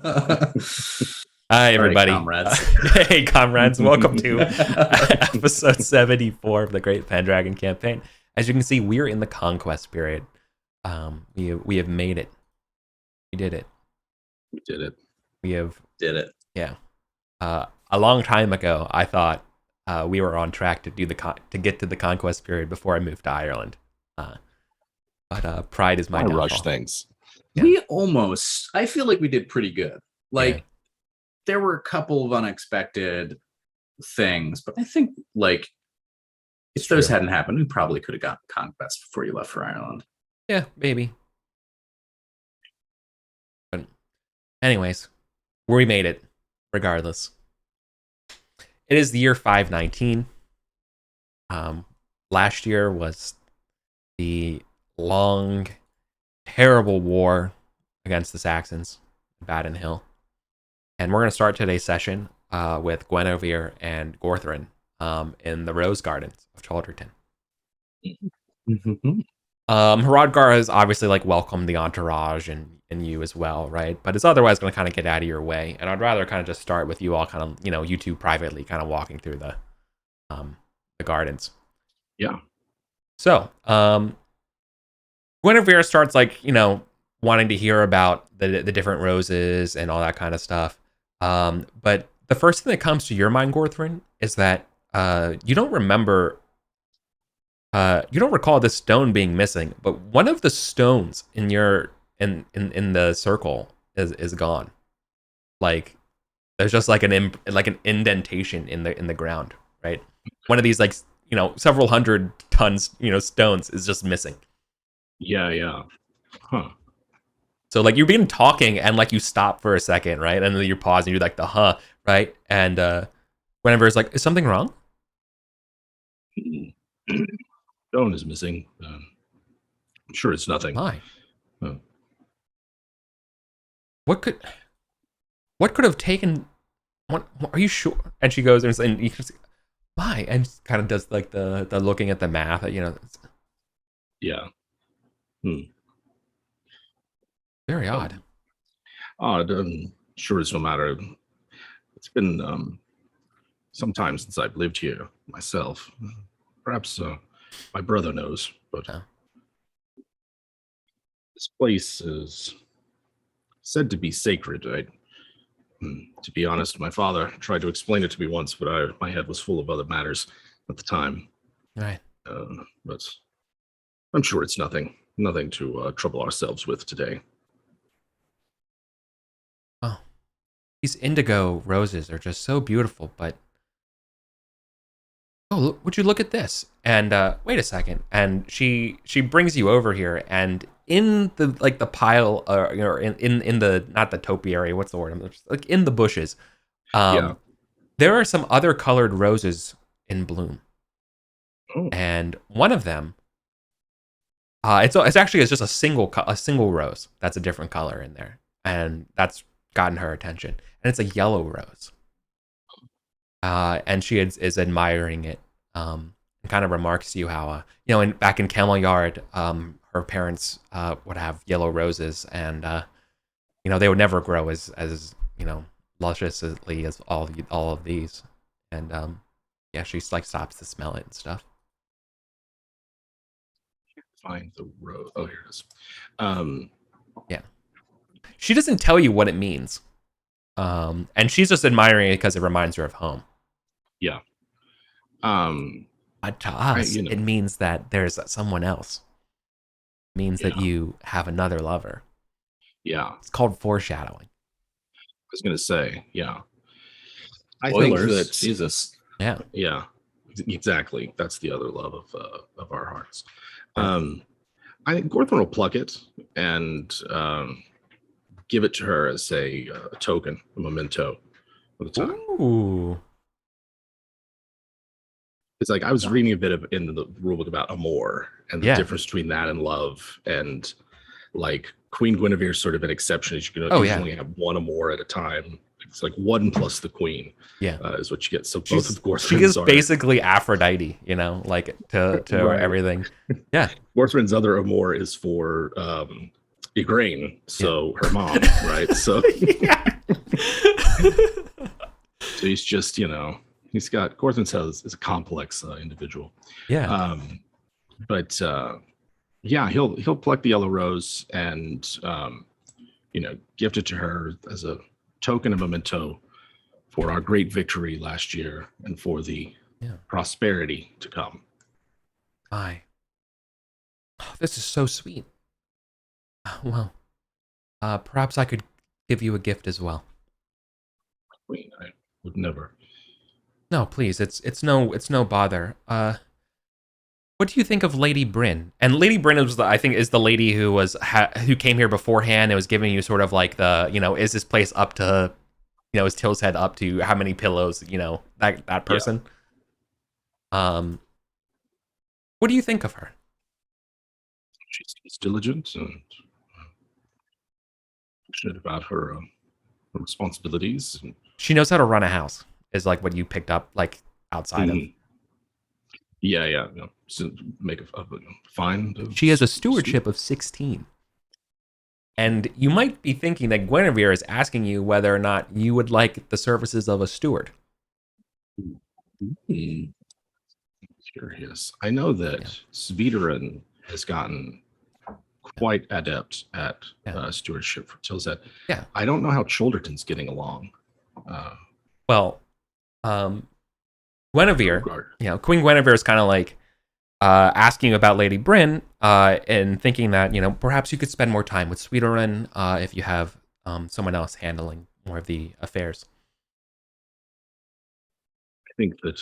Hi, All right, everybody. comrades. Hey, comrades. Welcome to episode 74 of the Great Pendragon campaign. As you can see, we're in the Conquest period. We have made it. We did it. We did it. We have, Did it. yeah. A long time ago, I thought we were on track to to get to the Conquest period before I moved to Ireland. But pride is my I downfall. rush things. Yeah. I feel like we did pretty good. Yeah. There were a couple of unexpected things, but I think, if those hadn't happened, we probably could have gotten Conquest before you left for Ireland. Yeah, maybe. But anyways, we made it, regardless. It is the year 519. Last year was the long, terrible war against the Saxons, Baden Hill. And we're going to start today's session with Guinevere and Gorthrin in the Rose Gardens of Chalderton. Mm-hmm. Hrodgar has obviously welcomed the entourage and you as well, right? But it's otherwise going to kind of get out of your way. And I'd rather kind of just start with you all kind of, you two privately kind of walking through the gardens. Yeah. So, Guinevere starts wanting to hear about the different roses and all that kind of stuff. But the first thing that comes to your mind, Gorthrin, is that you don't recall this stone being missing, but one of the stones in in the circle is gone. There's just an indentation in the ground, right? One of these several hundred tons stones is just missing. Yeah. Huh. So you've been talking and you stop for a second, right? And then you're pausing, you're the huh, right? And whenever it's is something wrong? Stone is missing. I'm sure it's nothing. Why? Huh. What could have taken? What are you sure? And she goes and you can see, why? And kind of does the looking at the math, Yeah. Very odd. Odd. Sure, it's no matter. It's been some time since I've lived here myself. Perhaps my brother knows, but this place is said to be sacred. To be honest, my father tried to explain it to me once, but my head was full of other matters at the time. Right. But I'm sure it's nothing to trouble ourselves with today. Oh, these indigo roses are just so beautiful, but would you look at this? And wait a second. And she brings you over here, and in the the pile, or in the, not the topiary, what's the word? In the bushes, there are some other colored roses in bloom. Oh. And one of them, it's just a single rose that's a different color in there, and that's gotten her attention. And it's a yellow rose. And she is admiring it, and kind of remarks to you how, back in Camel Yard, her parents would have yellow roses, and they would never grow as lusciously as all of these. And she stops to smell it and stuff. Find the rose. Oh, here it is. Yeah. She doesn't tell you what it means. And she's just admiring it because it reminds her of home. Yeah. But to us, it means that there's someone else. It means that you have another lover. Yeah. It's called foreshadowing. I was gonna say, yeah. I Spoilers. think that Jesus. Yeah, exactly. That's the other love of our hearts. I think Gorthron will pluck it and give it to her as a token, a memento of the time. Ooh. It's I was reading a bit in the rulebook about amour and the difference between that and love, and Queen Guinevere is sort of an exception. You can usually have one amour at a time. It's one plus the queen. Is what you get. So both of Gorthrin's she is basically Aphrodite, to right. everything. Yeah. Gorthrin's other amour is for Igraine, so her mom, right? So, so he's just, he's got Gorthon is a complex individual. Yeah. But yeah, he'll pluck the yellow rose and gift it to her as a token of memento for our great victory last year and for the prosperity to come. Oh, this is so sweet. Well, perhaps I could give you a gift as well. Queen, I would never. No, please. It's no bother. What do you think of Lady Bryn? And Lady Bryn I think is the lady who who came here beforehand and was giving you sort of like the, is this place up to, is Till's head up to how many pillows, that person. Yeah. What do you think of her? She's diligent and passionate about her responsibilities. She knows how to run a house, is like what you picked up, like outside of. Yeah. So make a fine. She has a stewardship of 16. And you might be thinking that Guinevere is asking you whether or not you would like the services of a steward. Curious. I know that Sviderin has gotten quite adept at stewardship for Tilset. Yeah. I don't know how Cholderton's getting along. Guinevere, Queen Guinevere is kind of like asking about Lady Bryn and thinking that, perhaps you could spend more time with Sviderin if you have someone else handling more of the affairs. I think that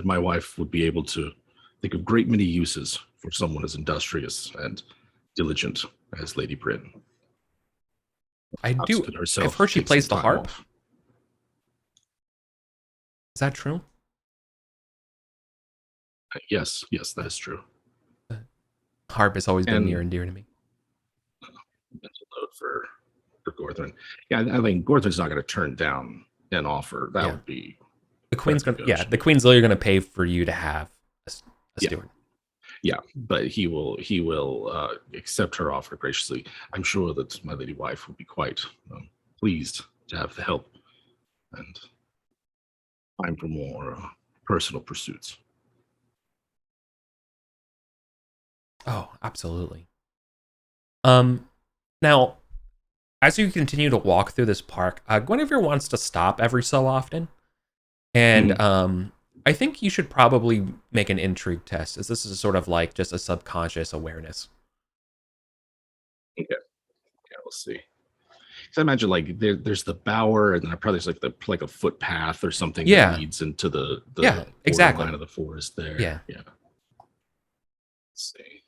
my wife would be able to think of great many uses for someone as industrious and diligent as Lady Bryn. I've heard she plays the harp. Is that true? Yes, that is true. Harp has always been near and dear to me. Mental note for Gorthon. Yeah, I think Gorthon's not going to turn down an offer. That would be the Queen's going. Yeah, the Queen's literally going to pay for you to have a steward. Yeah, but he will accept her offer graciously. I'm sure that my lady wife will be quite pleased to have the help and time for more personal pursuits. Oh, absolutely. Now, as you continue to walk through this park, Guinevere wants to stop every so often, and I think you should probably make an intrigue test, as this is sort of like just a subconscious awareness. Okay. Yeah, we'll see. So I imagine like there's the bower, and then probably there's like a footpath or something that leads into the exactly line of the forest there. Yeah. Let's see.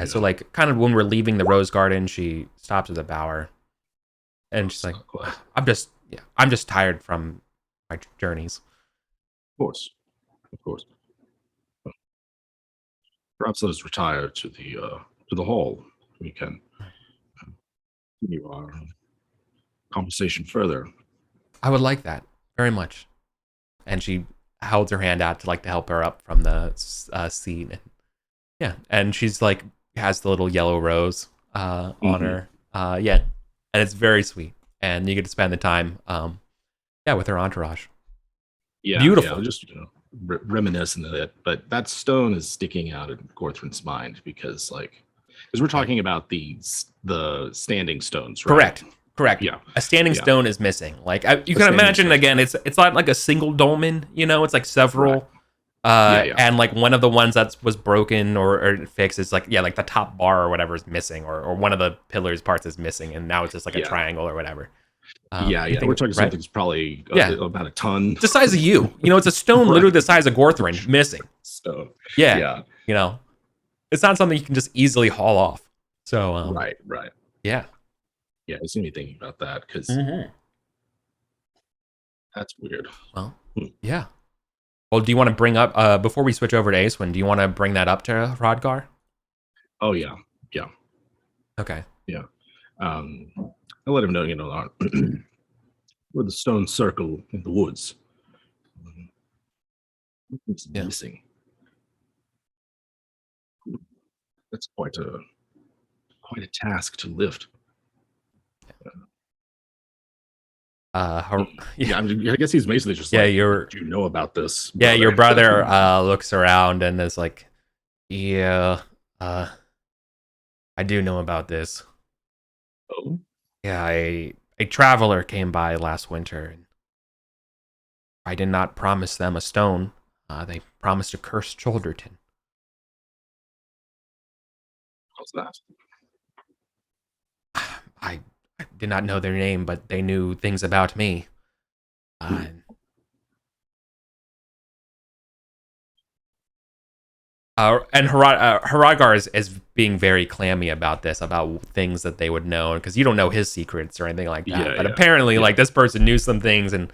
So like kind of when we're leaving the rose garden, she stops at the bower, and she's like, "I'm just tired from my journeys." Of course. Perhaps let us retire to the hall. We can continue our conversation further. I would like that very much. And she holds her hand out to help her up from the seat. Yeah, and she's like has the little yellow rose on her. And it's very sweet. And you get to spend the time, with her entourage. Yeah, beautiful. Yeah, just reminiscent of it, but that stone is sticking out in Gorthron's mind because we're talking about the standing stones, right? Correct. Yeah, a standing stone is missing. You can imagine stone. Again, it's not like a single dolmen. It's like several. Right. And one of the ones that was broken or fixed is like the top bar or whatever is missing, or one of the pillars parts is missing, and now it's just a triangle or whatever. We're talking something that's probably about a ton. It's the size of you. It's a stone literally the size of Gorthron missing. Stone. Yeah. It's not something you can just easily haul off. So right. Yeah. Yeah, I was gonna be thinking about that because that's weird. Well, yeah. Well, do you want to bring up before we switch over to Acewin? Do you want to bring that up to Hrodgar? Oh yeah. Okay. Yeah. I'll let him know. With the stone circle in the woods. It's missing. That's quite quite a task to lift. Yeah, I guess he's basically just yeah, like, do you know about this? Yeah, your brother looks around and is like, yeah, I do know about this. Oh, Yeah, a traveler came by last winter, and I did not promise them a stone. They promised a cursed Shoulderton. how's that? I did not know their name, but they knew things about me. And Haragar is being very clammy about this, about things that they would know, because you don't know his secrets or anything like that. But apparently, like, this person knew some things and,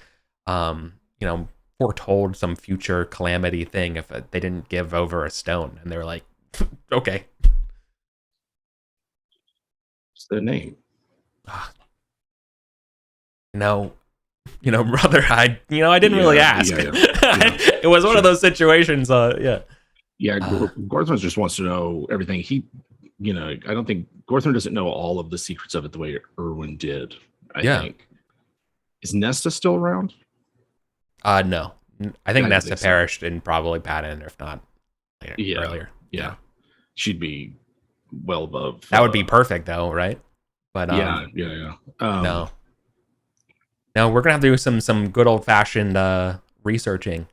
foretold some future calamity thing if they didn't give over a stone. And they were like, okay. What's their name? Brother, I didn't really ask. It was one of those situations. Yeah, Gorthman just wants to know everything. I don't think Gorthman doesn't know all of the secrets of it the way Erwin did. I think. Is Nesta still around? No. I think Nesta perished in probably Patton, if not earlier. Yeah. She'd be well above. That would be perfect, though, right? But yeah. No, we're gonna have to do some good old fashioned researching.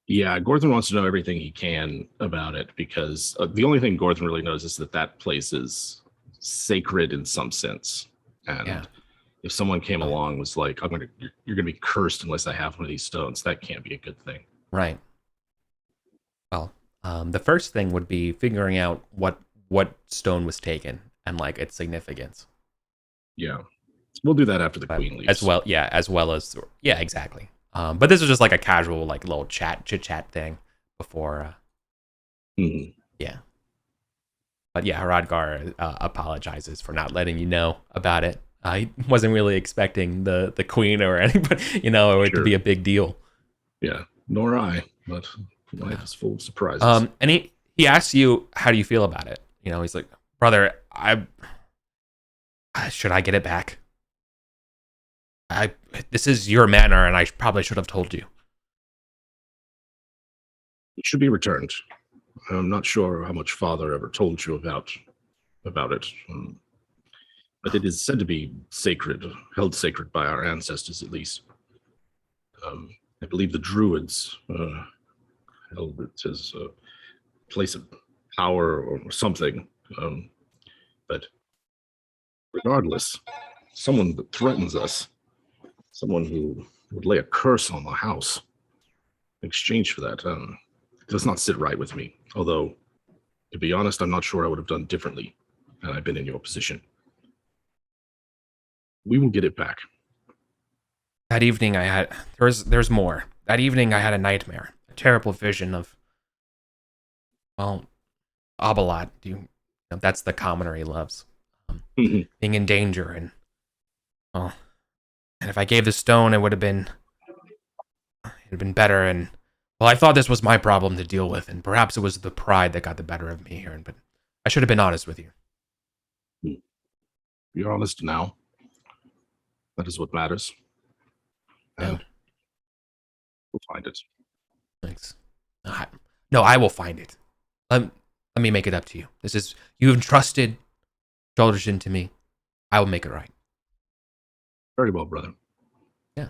Yeah, Gorthman wants to know everything he can about it, because the only thing Gorthman really knows is that place is sacred in some sense. And if someone came along and was like, you're gonna be cursed unless I have one of these stones, that can't be a good thing. Right. Well, the first thing would be figuring out what stone was taken and like its significance. Yeah. We'll do that after the queen leaves. As well as exactly. But this was just like a casual, like, little chit chat thing before. Yeah. But yeah, Hradgar apologizes for not letting you know about it. He wasn't really expecting the queen or anybody, it to be a big deal. Yeah, nor I. But life is full of surprises. And he asks you, how do you feel about it? He's like, brother, should I get it back? This is your manor, and I probably should have told you. It should be returned. I'm not sure how much Father ever told you about it, but it is said to be sacred, held sacred by our ancestors, at least. I believe the Druids held it as a place of power or something. But regardless, someone that threatens us, someone who would lay a curse on the house in exchange for that, does not sit right with me. Although, to be honest, I'm not sure I would have done differently had I been in your position. We will get it back. That evening I had, there's more. That evening I had a nightmare, a terrible vision of, Abelat. That's the commoner he loves. Being in danger, and if I gave the stone, it'd have been better. And I thought this was my problem to deal with, and perhaps it was the pride that got the better of me here. But I should have been honest with you. You're honest now. That is what matters. And we'll find it. Thanks. No, I will find it. Let me make it up to you. You have entrusted Shoulderton to me. I will make it right. Very well, brother. Yeah.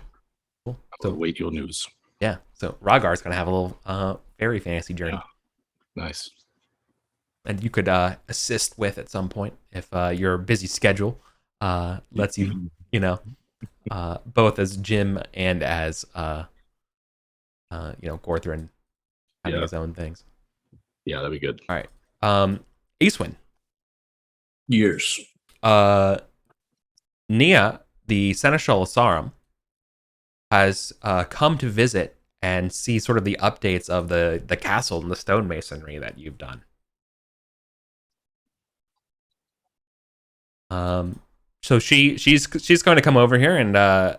Cool. So wait your news. Yeah. So Ragar's gonna have a little fairy fantasy journey. Yeah. Nice. And you could assist with at some point if your busy schedule lets you, both as Jim and as Gorthrin having his own things. Yeah, that'd be good. All right. Eastwin. Years. Nia, the Seneschal of Sarum, has come to visit and see sort of the updates of the castle and the stonemasonry that you've done. So she's going to come over here and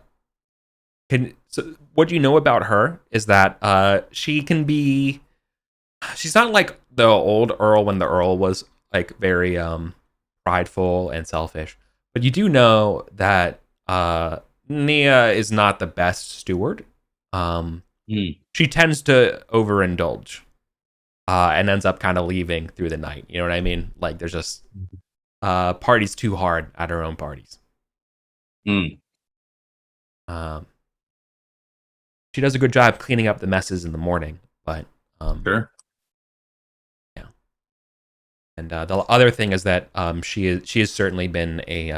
so what you know about her is that she's not like the old Earl when the Earl was like very prideful and selfish. But you do know that Nia is not the best steward. She tends to overindulge and ends up kind of leaving through the night. You know what I mean? Like there's just parties too hard at her own parties. She does a good job cleaning up the messes in the morning, but sure. Yeah. And the other thing is that she has certainly been a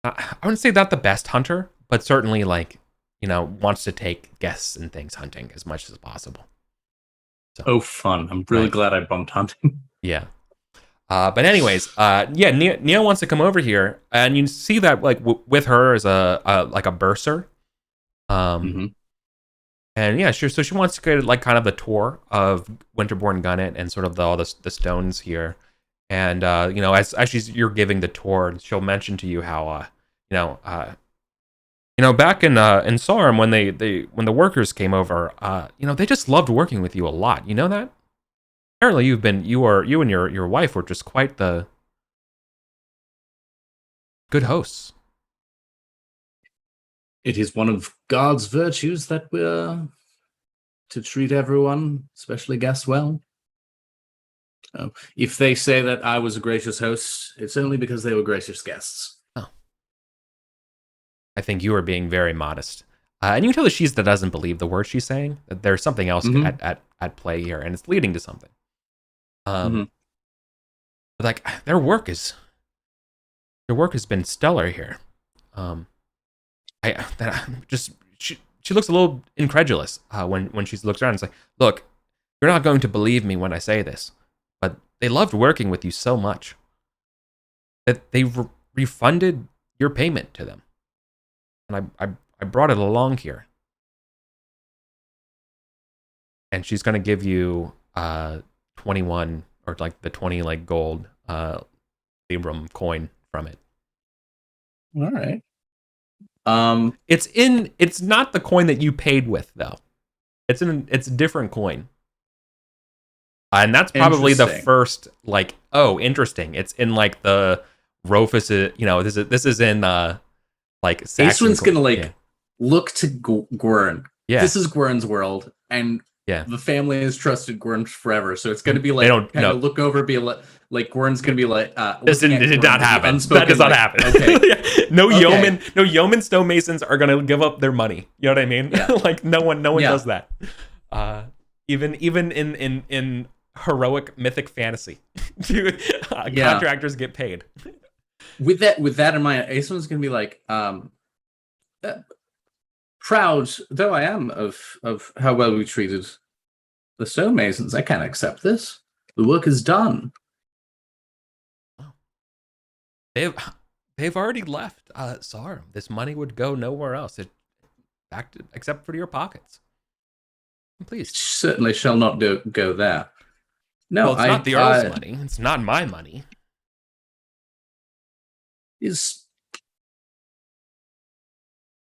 I wouldn't say not the best hunter, but certainly like, you know, wants to take guests and things hunting as much as possible. So, oh, fun. I'm really glad I bumped hunting. Yeah. But anyways, yeah, Nia wants to come over here, and you see that like with her as a like a bursar. And yeah, sure. So she wants to get like kind of a tour of Winterborn Gunnet and sort of all the stones here. And you know, as you're giving the tour, she'll mention to you how back in Sarum when when the workers came over, you know, they just loved working with you a lot. You know that? Apparently, you and your wife were just quite the good hosts. It is one of God's virtues that we're to treat everyone, especially guests, well. If they say that I was a gracious host, it's only because they were gracious guests. Oh. I think you are being very modest. And you can tell that she doesn't believe the words she's saying. That there's something else at play here, and it's leading to something. Like their work has been stellar here. She looks a little incredulous when she looks around. It's like, look, you're not going to believe me when I say this, but they loved working with you so much that they refunded your payment to them, and I brought it along here, and she's going to give you 21 or like the 20 like gold Libram coin from it. All right. It's not the coin that you paid with though. It's a different coin. And that's probably the first like, oh, interesting. It's in like the Rofus, you know, this is in like Aeswin's gonna like look to Gwern. Yeah. This is Gwern's world, and the family has trusted Gwern forever, so it's gonna be like kind of look over, be like Gwern's gonna be like this did not happen. That does not happen. Okay. No yeoman stonemasons are gonna give up their money. You know what I mean? Yeah. Like no one does that. Even in heroic mythic fantasy, contractors get paid. With that in mind, Aeswin's gonna be like, proud though I am of how well we treated the stonemasons, I can't accept this. The work is done. They've already left Sarum. This money would go nowhere else. Except for your pockets. Please. It certainly shall not go there. No, well, it's not the Earl's money. It's not my money.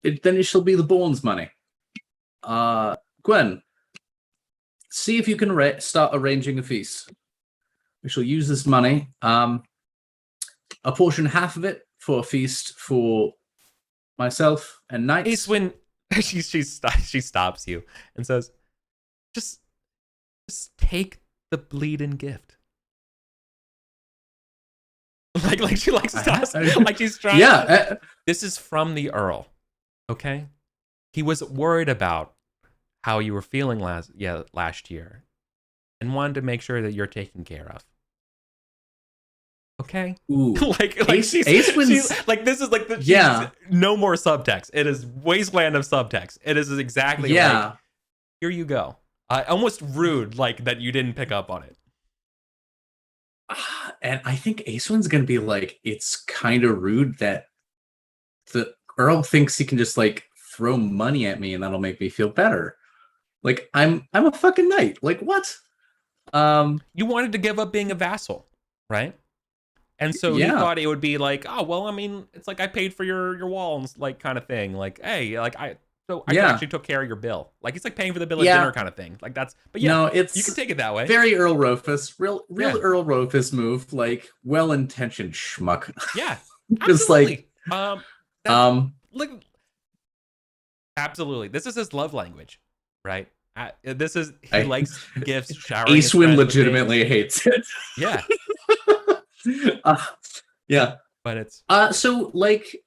Then it shall be the Bourne's money. Gwen, see if you can start arranging a feast. We shall use this money. Apportion half of it for a feast for myself and knights. Aeswin, she stops you and says, just take the bleeding gift. Like she likes to like she's trying. Yeah, this is from the Earl. Okay, he was worried about how you were feeling last year, and wanted to make sure that you're taken care of. Okay, ooh, like she's like this is like no more subtext. It is wasteland of subtext. it is exactly like, here you go. Almost rude, like that you didn't pick up on it. And I think Aeswin's gonna be like, it's kind of rude that the Earl thinks he can just like throw money at me and that'll make me feel better. Like I'm a fucking knight. Like what? You wanted to give up being a vassal, right? And so he thought it would be like, oh well, I mean, it's like I paid for your walls, like kind of thing. Like, hey, like So I actually took care of your bill. Like it's like paying for the bill at dinner kind of thing. Like that's, but yeah, no, it's you can take it that way. Very Earl Rofus, real Earl Rofus move, like well-intentioned schmuck. Yeah, Just absolutely. like absolutely. This is his love language, right? He likes gifts. Showering. Acewin legitimately hates it. Yeah. Yeah. But it's so like,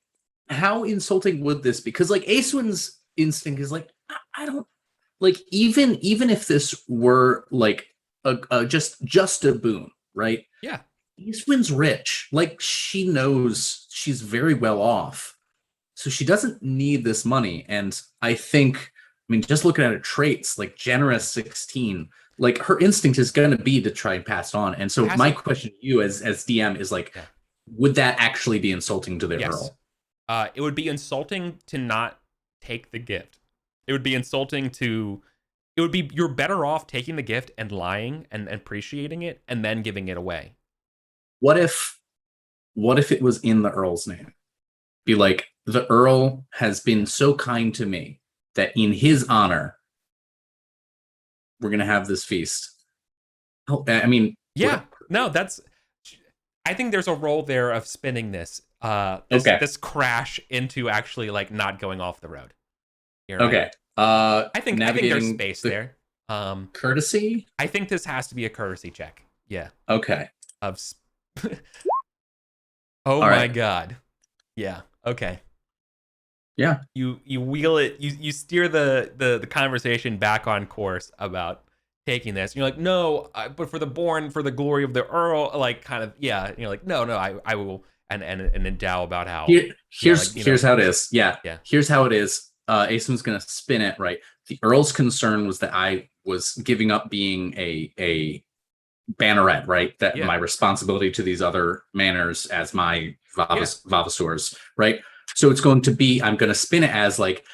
how insulting would this be? Because like Acewin's instinct is like, I don't like, even if this were like a just a boon, right? Yeah. Acewin's rich. Like she knows she's very well off. So she doesn't need this money. And I mean, just looking at her traits, like generous 16, like her instinct is going to be to try and pass on. And so my question to you as DM is like, would that actually be insulting to the Earl? It would be insulting to not take the gift. It would be insulting to, you're better off taking the gift and lying and appreciating it and then giving it away. What if it was in the Earl's name? Be like, the Earl has been so kind to me that in his honor, we're going to have this feast. Oh, I mean, yeah, no, I think there's a role there of spinning this crash into actually like not going off the road. Right? Okay. I think there's space there. Courtesy? I think this has to be a courtesy check. Yeah. Okay. Oh my God. Yeah. Okay. Yeah. You wheel it. You steer the conversation back on course about taking this. And you're like, no, but for the glory of the Earl, like kind of, yeah. And you're like, no, I will, and endow about how. Here's how it is. Yeah. Here's how it is. Aeson's gonna spin it right. The Earl's concern was that I was giving up being a banneret, right? That my responsibility to these other manors as my Vavasaurs, right? So it's going to be, I'm going to spin it as like,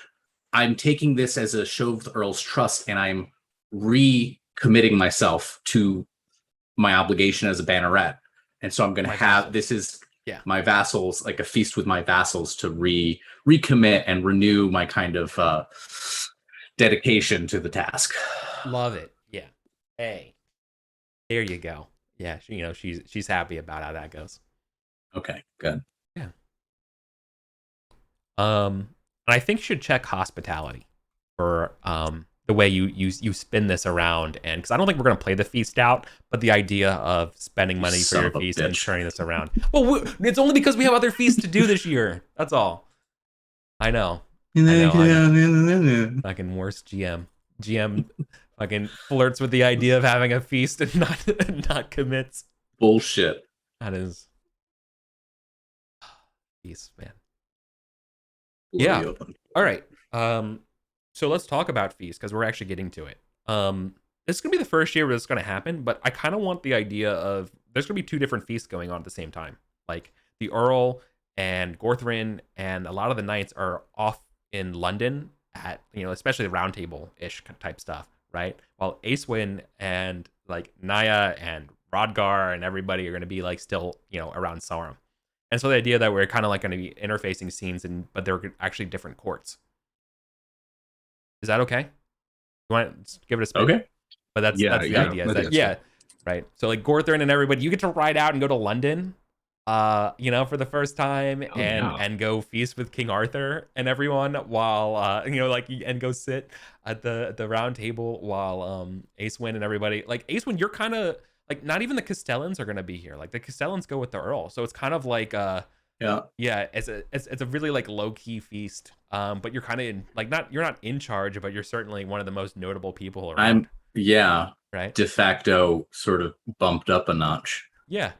I'm taking this as a show of the Earl's trust, and I'm recommitting myself to my obligation as a banneret. And so I'm going to have, this is my vassals, like a feast with my vassals to recommit and renew my kind of dedication to the task. Love it. Yeah. Hey. There you go. Yeah, she's happy about how that goes. Okay, good. Yeah. And I think you should check hospitality for the way you spin this around, and because I don't think we're gonna play the feast out, but the idea of spending money for your feast and turning this around. Well, it's only because we have other feasts to do this year. That's all. I know. I'm fucking worst GM. GM fucking flirts with the idea of having a feast and not commits. Bullshit. That is feast, man. Yeah. All right. So let's talk about feast because we're actually getting to it. This is gonna be the first year where this is gonna happen, but I kind of want the idea of there's gonna be two different feasts going on at the same time. Like the Earl and Gorthrin and a lot of the knights are off in London at, especially the round table ish type stuff, right? While Acewin and like Naya and Rodgar and everybody are going to be like still, around Sarum. And so the idea that we're kind of like going to be interfacing scenes, but they're actually different courts. Is that okay? You want to give it a spin? Okay. But that's the idea. Right. So like Gorthrin and everybody, you get to ride out and go to London, for the first time and go feast with King Arthur and everyone while, and go sit at the round table while Acewin and everybody, like Acewin, you're kind of like, not even the Castellans are going to be here. Like the Castellans go with the Earl. So it's kind of like, it's a really like low key feast. But you're kind of you're not in charge, but you're certainly one of the most notable people around. Right. De facto sort of bumped up a notch. Yeah.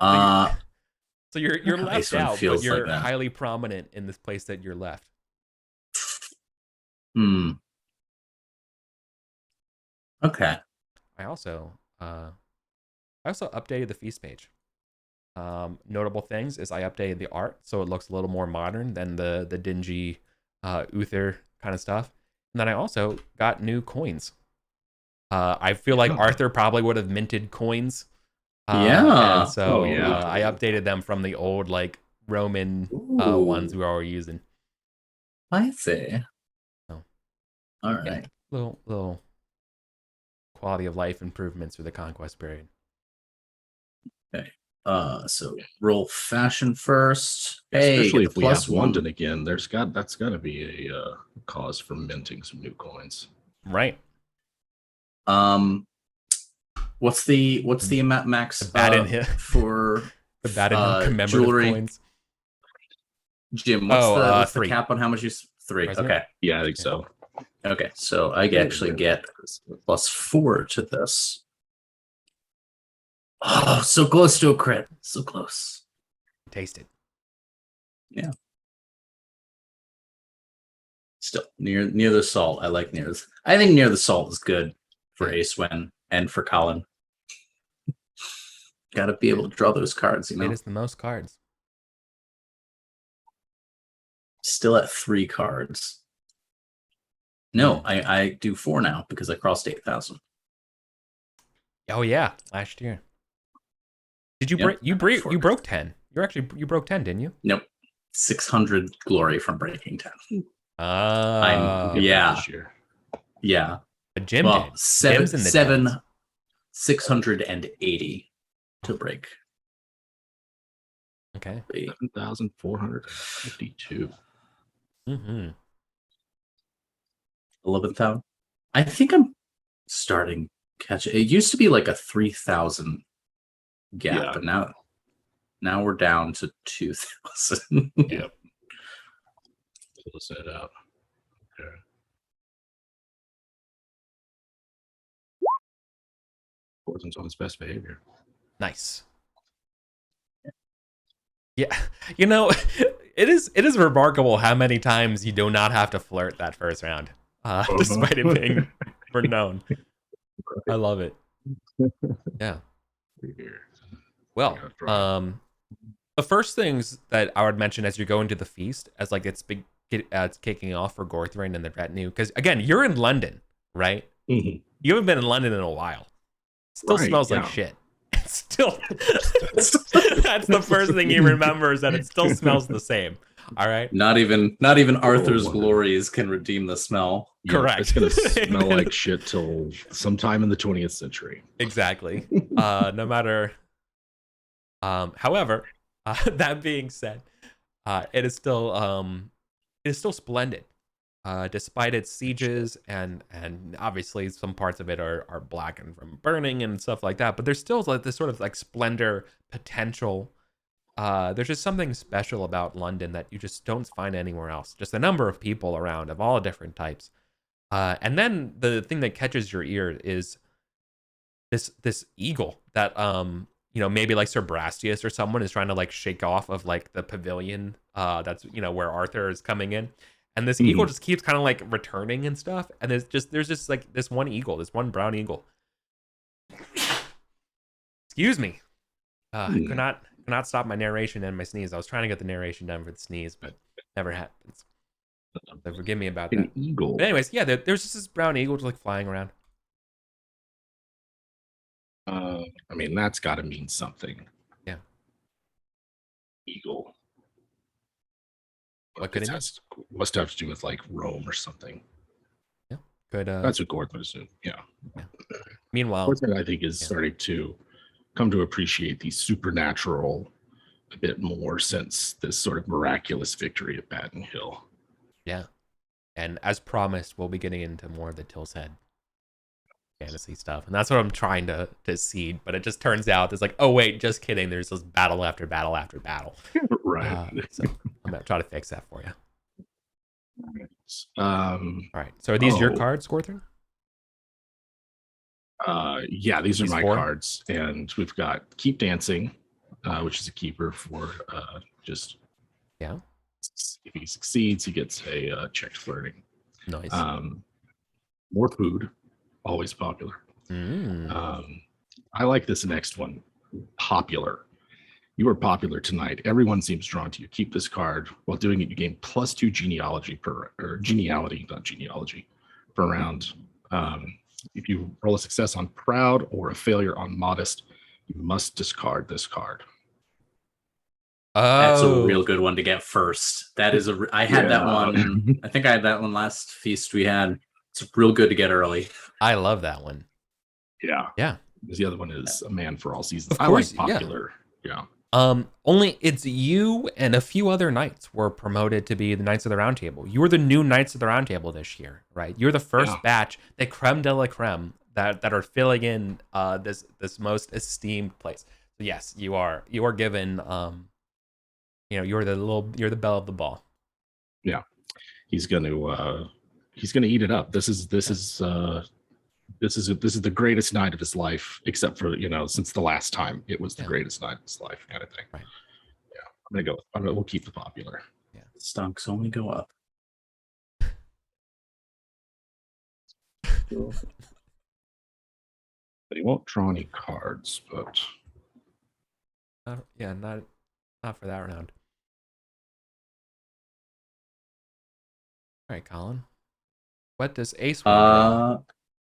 So you're left out, but you're like highly prominent in this place that you're left. Okay. I also updated the feast page. Notable things is I updated the art so it looks a little more modern than the dingy Uther kind of stuff. And then I also got new coins. I feel like Arthur probably would have minted coins. And so I updated them from the old like Roman ones we were using. I see. So, All right. Little quality of life improvements for the conquest period. Okay. So roll fashion first. Especially hey, if we have +1 London again, that's got to be a cause for minting some new coins. Right. What's the max for the Baden Hill commemorative jewelry coins? Jim, what's the 3. cap on how much you 3? Okay. Yeah, I think so. Okay, so I actually get +4 to this. Oh, so close to a crit. So close. Taste it. Yeah. Still near the salt. I like near this. I think near the salt is good for Acewin and for Colin. Got to be able to draw those cards, It is the most cards. Still at 3 cards. No, I do 4 now because I crossed 8,000. Oh yeah, last year. Did you break? You broke 10. You broke 10, didn't you? Nope. 600 glory from breaking 10. Yeah. Yeah. But Jim did. 680 to break. Okay. 7,452. 11,000. I think I'm starting catch. It used to be like a 3,000 gap, but now we're down to 2,000. Yep. Pull this head out. Okay. Gordon's on his best behavior. Nice. Yeah, it is remarkable how many times you do not have to flirt that first round, despite it being renowned. I love it. Yeah. Well, the first things that I would mention as you're going to the feast, as like it's kicking off for Gorthrain and the retinue, because again, you're in London, right? Mm-hmm. You haven't been in London in a while. Still smells like shit. Still, that's the first thing he remembers, that it still smells the same. All right. Not even Arthur's glories can redeem the smell. Correct. It's gonna smell like shit till sometime in the 20th century. Exactly. No matter. However, that being said, it is still splendid. Despite its sieges and obviously some parts of it are blackened from burning and stuff like that, but there's still like this sort of like splendor potential. There's just something special about London that you just don't find anywhere else. Just the number of people around of all different types. And then the thing that catches your ear is this eagle that maybe like Sir Brastius or someone is trying to like shake off of like the pavilion that's where Arthur is coming in. And this eagle just keeps kind of like returning and stuff. And there's just like this one eagle, this one brown eagle. Excuse me. Could not stop my narration and my sneeze. I was trying to get the narration done for the sneeze, but never happens. So forgive me about that. An eagle. But anyways, yeah, there's just this brown eagle just like flying around. I mean, that's got to mean something. Yeah. Eagle. What could it must have to do with like Rome or something. Yeah. Good. That's what Gordon would assume. Yeah. Meanwhile, Gordon, I think, is starting to come to appreciate the supernatural a bit more since this sort of miraculous victory at Baden Hill. Yeah. And as promised, we'll be getting into more of the Til's Head fantasy stuff. And that's what I'm trying to seed. But it just turns out it's like, oh, wait, just kidding. There's this battle after battle after battle. Right. So I'm going to try to fix that for you. All right. So are these your cards, Gorthrin? Yeah, these are my cards. And we've got Keep Dancing, which is a keeper for just... Yeah. If he succeeds, he gets a checked flirting. Nice. More food, always popular. I like this next one. Popular. You are popular tonight. Everyone seems drawn to you. Keep this card. While doing it, you gain +2 genealogy per round. If you roll a success on proud or a failure on modest, you must discard this card. That's a real good one to get first. That is I had that one. I think I had that one last feast we had. It's real good to get early. I love that one. Yeah. Yeah. The other one is A Man for All Seasons. Of course, I like popular. Yeah. Only it's you and a few other knights were promoted to be the Knights of the Round Table. You were the new Knights of the Round Table this year, right? You're the first batch, the creme de la creme that are filling in this most esteemed place. So yes, you are given you're the belle of the ball. Yeah. He's gonna eat it up. This is the greatest night of his life, except for since the last time it was the greatest night of his life, kind of thing. Right. Yeah, we'll keep the popular. Yeah, stonks only go up. But he won't draw any cards. But not for that round. All right, Colin. What does Ace want?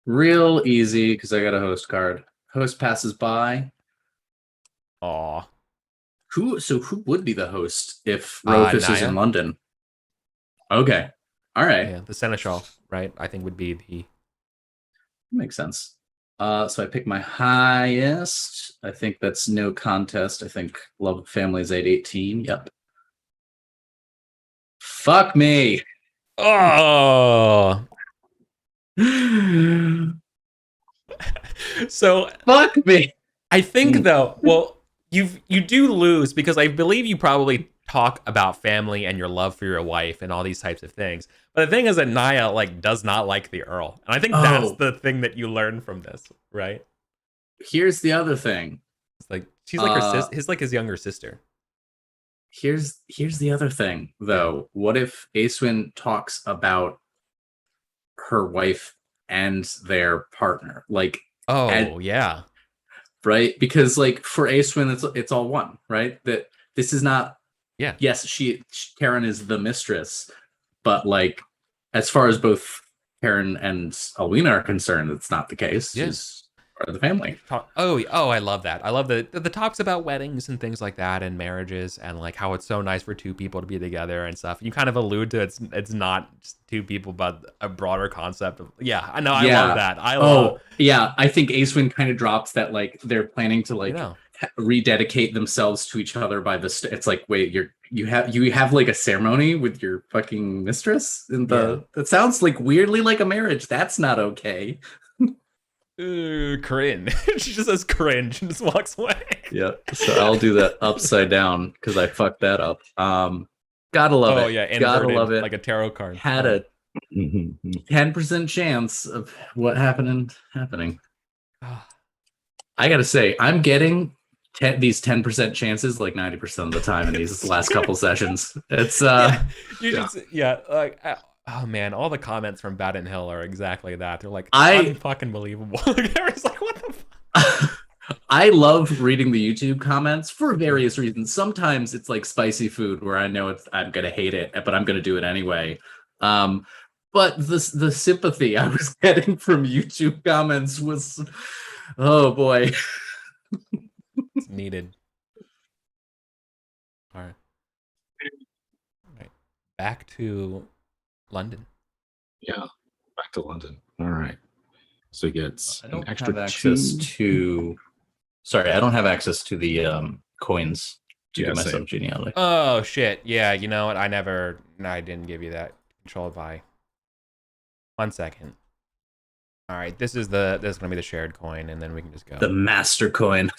Real easy because I got a host card. Host passes by. Aw. Who would be the host if Rofus is in London? Okay. All right. Yeah, the Seneschal, right? I think would be the. Makes sense. So I pick my highest. I think that's no contest. I think Love of Family is 818. Yep. Fuck me. Oh. So fuck me. I think though, well, you do lose because I believe you probably talk about family and your love for your wife and all these types of things. But the thing is that Naya does not like the Earl. And I think that's the thing that you learn from this, right? Here's the other thing. It's she's like his younger sister. Here's the other thing though. What if Aeswyn talks about her wife and their partner? Right? Because for Aeswyn it's all one, right? That this is not yes, Karen is the mistress, but as far as both Karen and Alwina are concerned, it's not the case. She's part of the family. I love that. I love the talks about weddings and things like that and marriages and how it's so nice for two people to be together and stuff. You kind of allude to it's not just two people, but a broader concept of I know. I love that. I think Aeswyn kind of drops that they're planning to rededicate themselves to each other by the it's wait, you have a ceremony with your fucking mistress that sounds weirdly like a marriage. That's not okay. Cringe. She just says cringe and just walks away. Yeah, so I'll do that upside down because I fucked that up. Gotta love it. Oh yeah, gotta love it. Like a tarot card. Had a 10% chance of what happening. I gotta say, I'm getting these 10% chances 90% of the time in these last couple sessions. It's oh man, all the comments from Baden Hill are exactly that. They're unfucking believable. Everyone's what the fuck? I love reading the YouTube comments for various reasons. Sometimes it's spicy food where I know I'm gonna hate it, but I'm gonna do it anyway. But the sympathy I was getting from YouTube comments was, oh boy. It's needed. All right. Back to London. Yeah, back to London. All right. So he gets I don't have access to. Sorry, I don't have access to the coins to get myself genealogy. Oh shit! Yeah, you know what? I didn't give you that. Controlled by. 1 second. All right, this is gonna be the shared coin, and then we can just go. The master coin.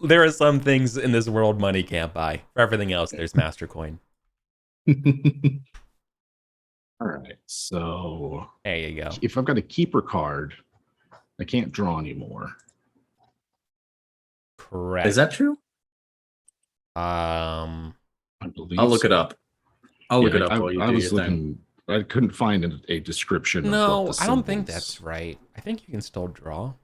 There are some things in this world money can't buy. For everything else, there's master coin. All right, so there you go. If I've got a keeper card, I can't draw anymore. Correct. Is that true? I believe I'll look it up. While you I do was your looking. thing. I couldn't find a description. No, I don't think that's right. I think you can still draw.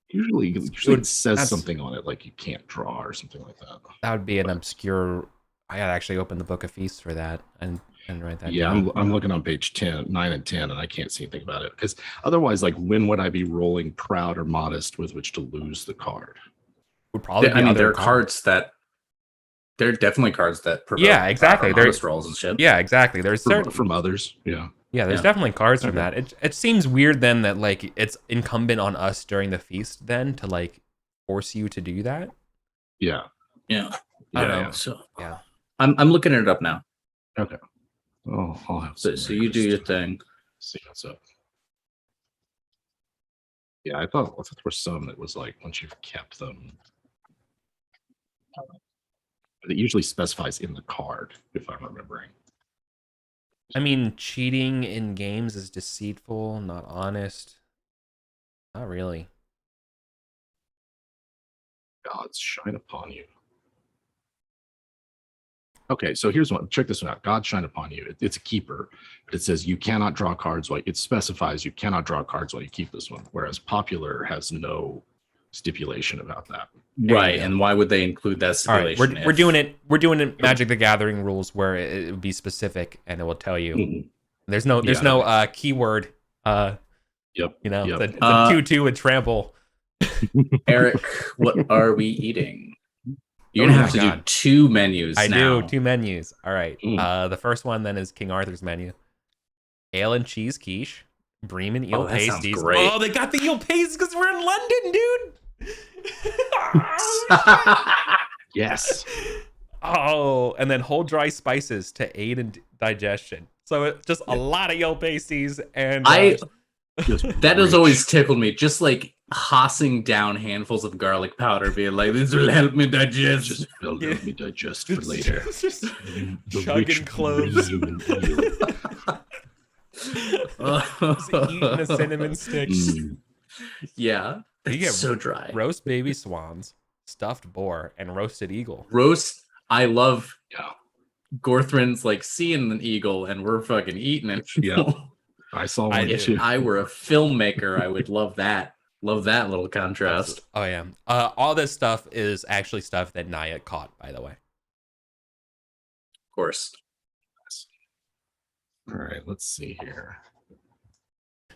Usually it says something on it you can't draw or something like that. That would be an obscure. I gotta actually open the Book of Feasts for that and write that. Yeah, down. I'm looking on page 9 and 10, and I can't see anything about it because otherwise, when would I be rolling proud or modest with which to lose the card? Would probably. There are cards that there are definitely cards that provoke exactly. bonus rolls and shit. Yeah, exactly. There's from others. There's definitely cards from that. It seems weird then that like it's incumbent on us during the feast then to like force you to do that. Yeah. I don't know. Yeah. So yeah, I'm looking it up now. Okay. Oh, I'll have so you do your thing. See what's up. Yeah, I thought there were some that was like once you've kept them, it usually specifies in the card, if I'm remembering. I mean, cheating in games is deceitful, not honest. Not really. Gods shine upon you. Okay, so here's one. Check this one out. God shine upon you. It's a keeper, but it says you cannot draw cards while it specifies you cannot draw cards while you keep this one. Whereas popular has no stipulation about that. Right, and why would they include that stipulation? All right, we're doing it. We're doing it Magic the Gathering rules where it would be specific and it will tell you. Mm-hmm. There's no keyword. Yep. You know, the 2/2 with trample. Eric, what are we eating? You're gonna have to do two menus. I do 2 menus. All right. The first one then is King Arthur's menu. Ale and cheese quiche, bream and eel pasties. Great. Oh, they got the eel pasties because we're in London, dude. Yes. Oh, and then whole dry spices to aid in digestion. So it's just a lot of eel pasties and that has always tickled me. Just like hossing down handfuls of garlic powder, being like, "This will help me digest." Just help me digest for later. Just chugging cloves. Just eating a cinnamon stick. Yeah, you get so dry. Roast baby swans, stuffed boar, and roasted eagle. I love Gorthrin's like seeing an eagle, and we're fucking eating it. Yeah. I saw one if too. I were a filmmaker, I would love that. Love that little contrast. Oh yeah. All this stuff is actually stuff that Naya caught, by the way. Of course. All right, let's see here.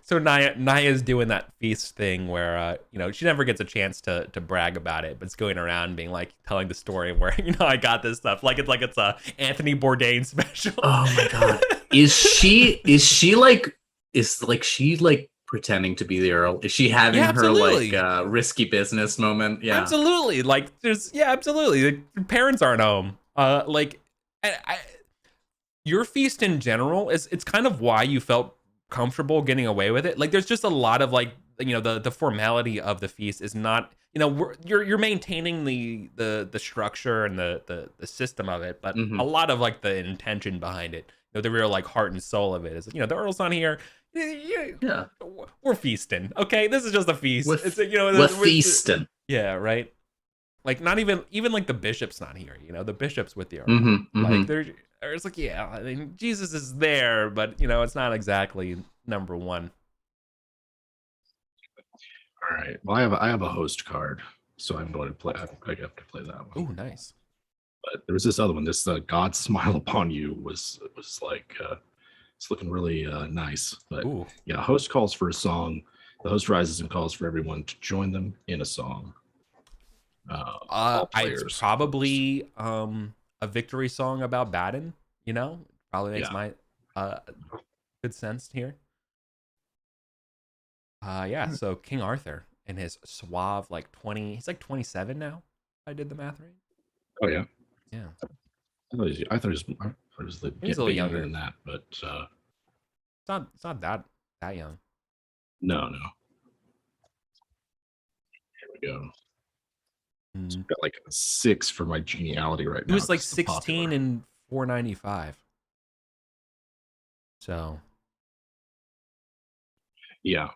So Naya's doing that feast thing where she never gets a chance to brag about it, but it's going around being like telling the story where I got this stuff like it's a Anthony Bourdain special. Oh my god. Is she pretending to be the Earl? Is she having her like risky business moment? Yeah, absolutely. Like absolutely. The parents aren't home. Your feast in general it's kind of why you felt comfortable getting away with it. Like there's just a lot of like the formality of the feast is not you're maintaining the structure and the system of it, but a lot of like the intention behind it. The real like heart and soul of it is the Earl's not here. Yeah, we're feasting. Okay, this is just a feast. We're feasting. Yeah, right. Like not even like the bishop's not here. The bishop's with the Earl. Like it's like I mean Jesus is there, but it's not exactly number one. All right. Well, I have a host card, so I'm going to play. I have to play that one. Oh, nice. But there was this other one. This God Smile Upon You was like it's looking really nice. But host calls for a song. The host rises and calls for everyone to join them in a song. It's probably a victory song about Baden. Probably makes my good sense here. So King Arthur and his suave like 20. He's like 27 now. I did the math right. Oh yeah. Yeah. I thought he was a little younger than that, but it's not that young. No. Here we go. So I've got like a 6 for my geniality right now. He was like 16 and 495. So. Yeah.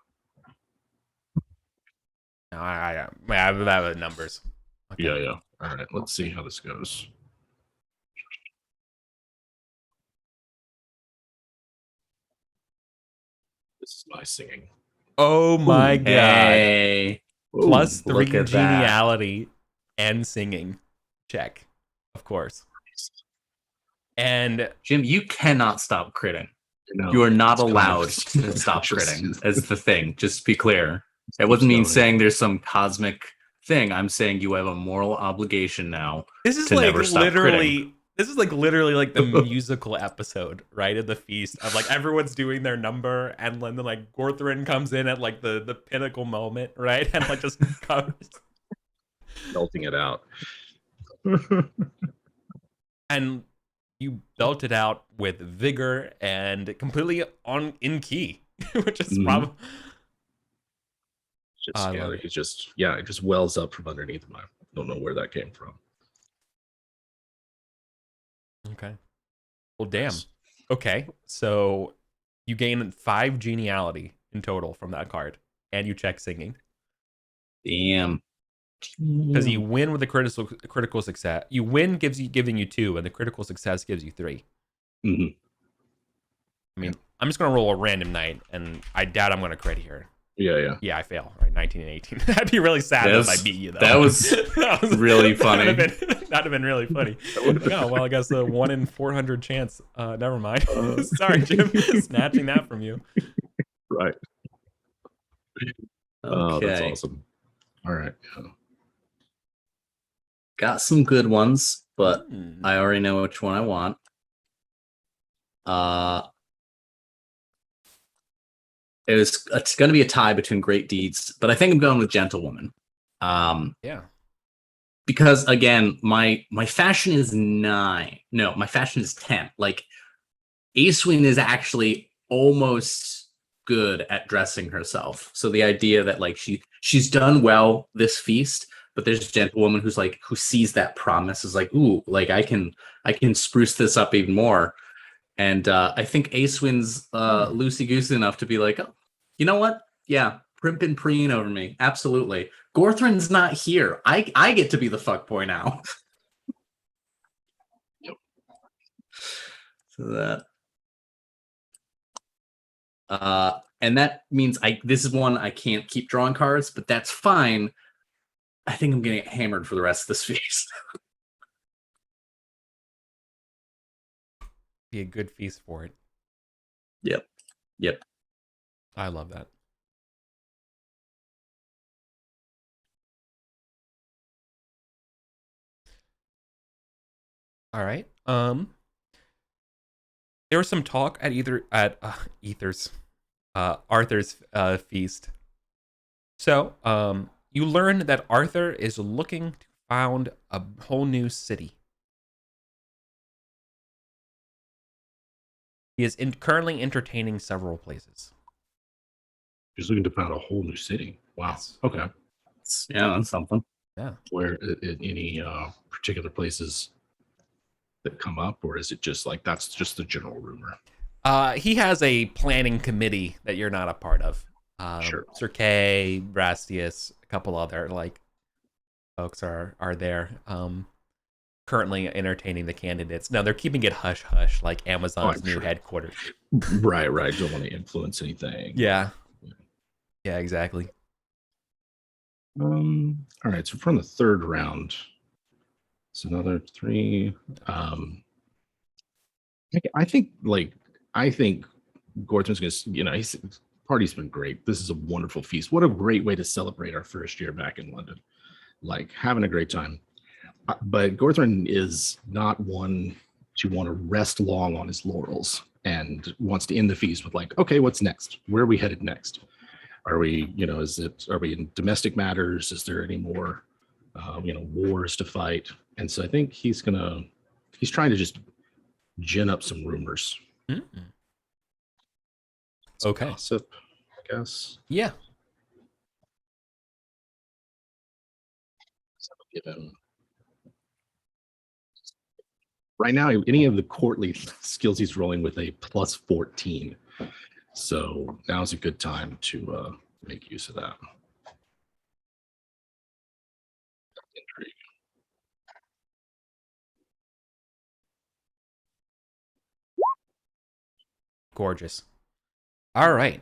No, I have the numbers. Okay. Yeah. All right, let's see how this goes. This is my singing. Oh my god. Hey. Plus 3 geniality and singing. Check. Of course. And Jim, you cannot stop critting. No, you are not allowed to stop critting. As the thing. Just to be clear. It wasn't mean saying there's some cosmic thing. I'm saying you have a moral obligation now This is to like never stop critting. this is like literally like the musical episode, right? Of the feast of like everyone's doing their number, and then like Gorthrin comes in at like the pinnacle moment, right? And like just covers belting it out. And you belt it out with vigor and completely in key, which is probably it just wells up from underneath him. I don't know where that came from. Okay. Well, damn. Okay, so you gain 5 geniality in total from that card, and you check singing. Damn. Because you win with a critical success. You win giving you 2, and the critical success gives you 3. Mm-hmm. I mean, I'm just gonna roll a random night, and I doubt I'm gonna crit here. Yeah, I fail. Right, 19 and 18. That'd be really sad if I beat you, though. That was really funny. That'd have been really funny. Oh, well, I guess a 1 in 400 chance. Never mind. Sorry, Jim. Snatching that from you. Right. Okay. Oh, that's awesome. All right. Got some good ones, but I already know which one I want. It's going to be a tie between great deeds, but I think I'm going with Gentlewoman. Yeah. Because again, my fashion is 9. No, my fashion is 10. Like, Aeswyn is actually almost good at dressing herself. So the idea that like she's done well this feast, but there's a Gentlewoman who sees that promise, is like, ooh, like I can spruce this up even more. And I think Aeswyn's loosey goosey enough to be like, oh, you know what? Yeah, primp and preen over me. Absolutely. Gorthrin's not here. I get to be the fuckboy now. Yep. So that. And that means this is one I can't keep drawing cards, but that's fine. I think I'm gonna get hammered for the rest of this feast. Be a good feast for it. Yep. I love that. All right. There was some talk at Arthur's feast. So, you learn that Arthur is looking to found a whole new city. He is currently entertaining several places. He's looking to found a whole new city. Wow. Yes. Okay. Yeah, that's something. Yeah. Where any particular places that come up, or is it just like that's just the general rumor? He has a planning committee that you're not a part of. Sure. Sir Kay, Brastius, a couple other like folks are there. Currently entertaining the candidates. No, they're keeping it hush hush, like Amazon's new headquarters. Right. Don't want to influence anything. Yeah, exactly. All right. So from the third round, it's another 3. I think Gorton's gonna. His party's been great. This is a wonderful feast. What a great way to celebrate our first year back in London. Like having a great time. But Gorthron is not one to want to rest long on his laurels and wants to end the feast with like, okay, what's next? Where are we headed next? Are we, are we in domestic matters? Is there any more, wars to fight? And so I think he's trying to just gin up some rumors. Mm-hmm. Okay. Gossip, I guess. Yeah. So give him. Right now, any of the courtly skills he's rolling with a plus 14. So now's a good time to make use of that. Intrigue. Gorgeous. All right.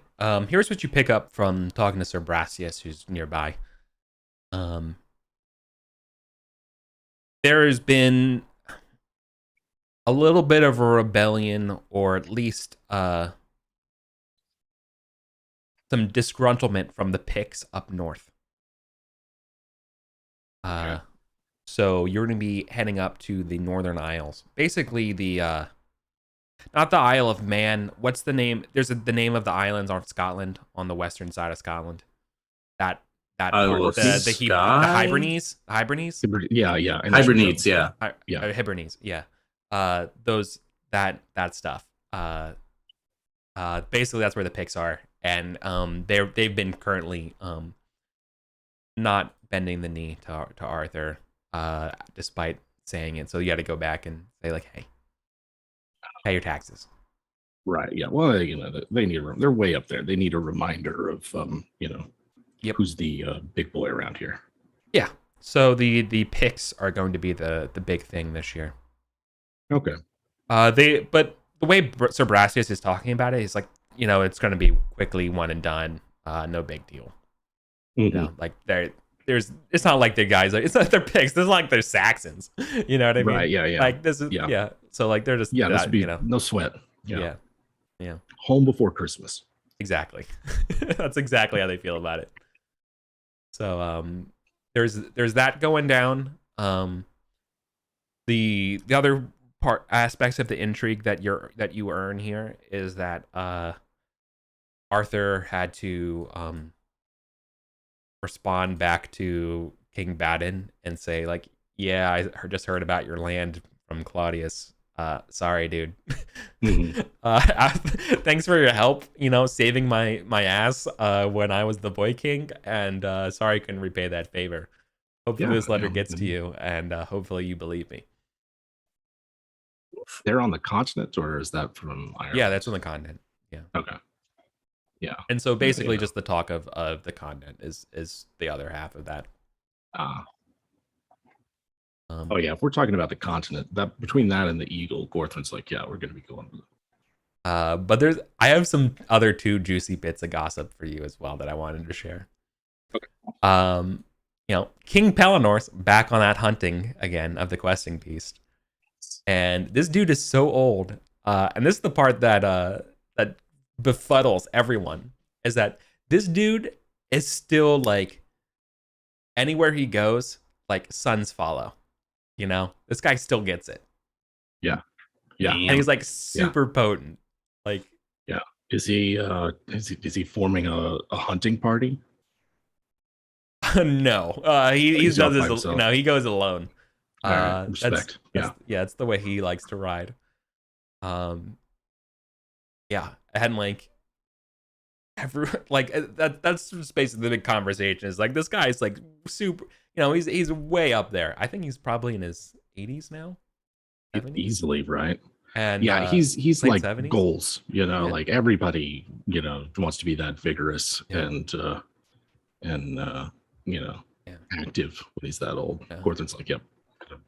Here's what you pick up from talking to Sir Brastius, who's nearby. There has been a little bit of a rebellion, or at least some disgruntlement from the Picts up north. Okay. So you're going to be heading up to the Northern Isles. Basically, not the Isle of Man. What's the name? The name of the islands on Scotland, on the western side of Scotland. That Isle of the Hibernians. Yeah. Hibernians, yeah. Hibernians, yeah. Those that stuff. Basically that's where the picks are, and they've been currently not bending the knee to Arthur, despite saying it. So you got to go back and say like, hey, pay your taxes. Right. Yeah. Well, they need they're way up there. They need a reminder of who's the big boy around here. Yeah. So the picks are going to be the big thing this year. Okay. But the way Sir Brastius is talking about it, he's like, it's going to be quickly one and done. No big deal. Mm-hmm. Like it's not like they're guys, like, it's not their picks. This is like they're Saxons. You know what I mean? Right. Yeah. Like this is So like they're just this would be no sweat. Yeah. Home before Christmas. Exactly. That's exactly how they feel about it. So there's that going down. The other aspects of the intrigue that you earn here is that Arthur had to respond back to King Badin and say like, yeah, I just heard about your land from Claudius. Sorry, dude. Mm-hmm. Thanks for your help, saving my ass when I was the boy king, and sorry I couldn't repay that favor. Hopefully this letter gets to you, and hopefully you believe me. They're on the continent, or is that from Ireland? Yeah, that's on the continent. Yeah. Okay. Yeah. And so basically just the talk of the continent is the other half of that. Oh yeah, if we're talking about the continent, that between that and the Eagle, Gorthrin's like, yeah, we're gonna be going with it. But I have some other two juicy bits of gossip for you as well that I wanted to share. Okay. King Pelinor's back on that hunting again of the questing beast. And this dude is so old. And this is the part that befuddles everyone, is that this dude is still like, anywhere he goes, like sons follow. This guy still gets it. Yeah. And he's like super potent. Like, yeah. Is he forming a hunting party? No. He does this. No, he goes alone. Respect. That's the way he likes to ride. And like that's just basically the big conversation, is like, this guy's like super, he's way up there. I think he's probably in his 80s now. 70s? Easily, right? And he's like 70s? Goals, like everybody, wants to be that vigorous and active when he's that old. Gorthrin's like, yep,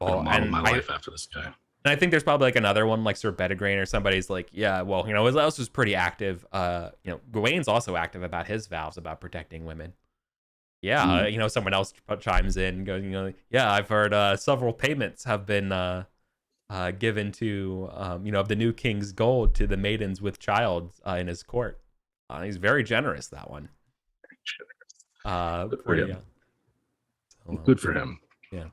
I'm gonna model my life after this guy. And I think there's probably like another one, like Sir Bedegrain or somebody's like, yeah, well, his else was pretty active. Gawain's also active about his vows about protecting women. Yeah, someone else chimes in and goes, yeah, I've heard several payments have been given to, of the new king's gold to the maidens with child in his court. He's very generous, that one. Good for him. Good for him. Yeah.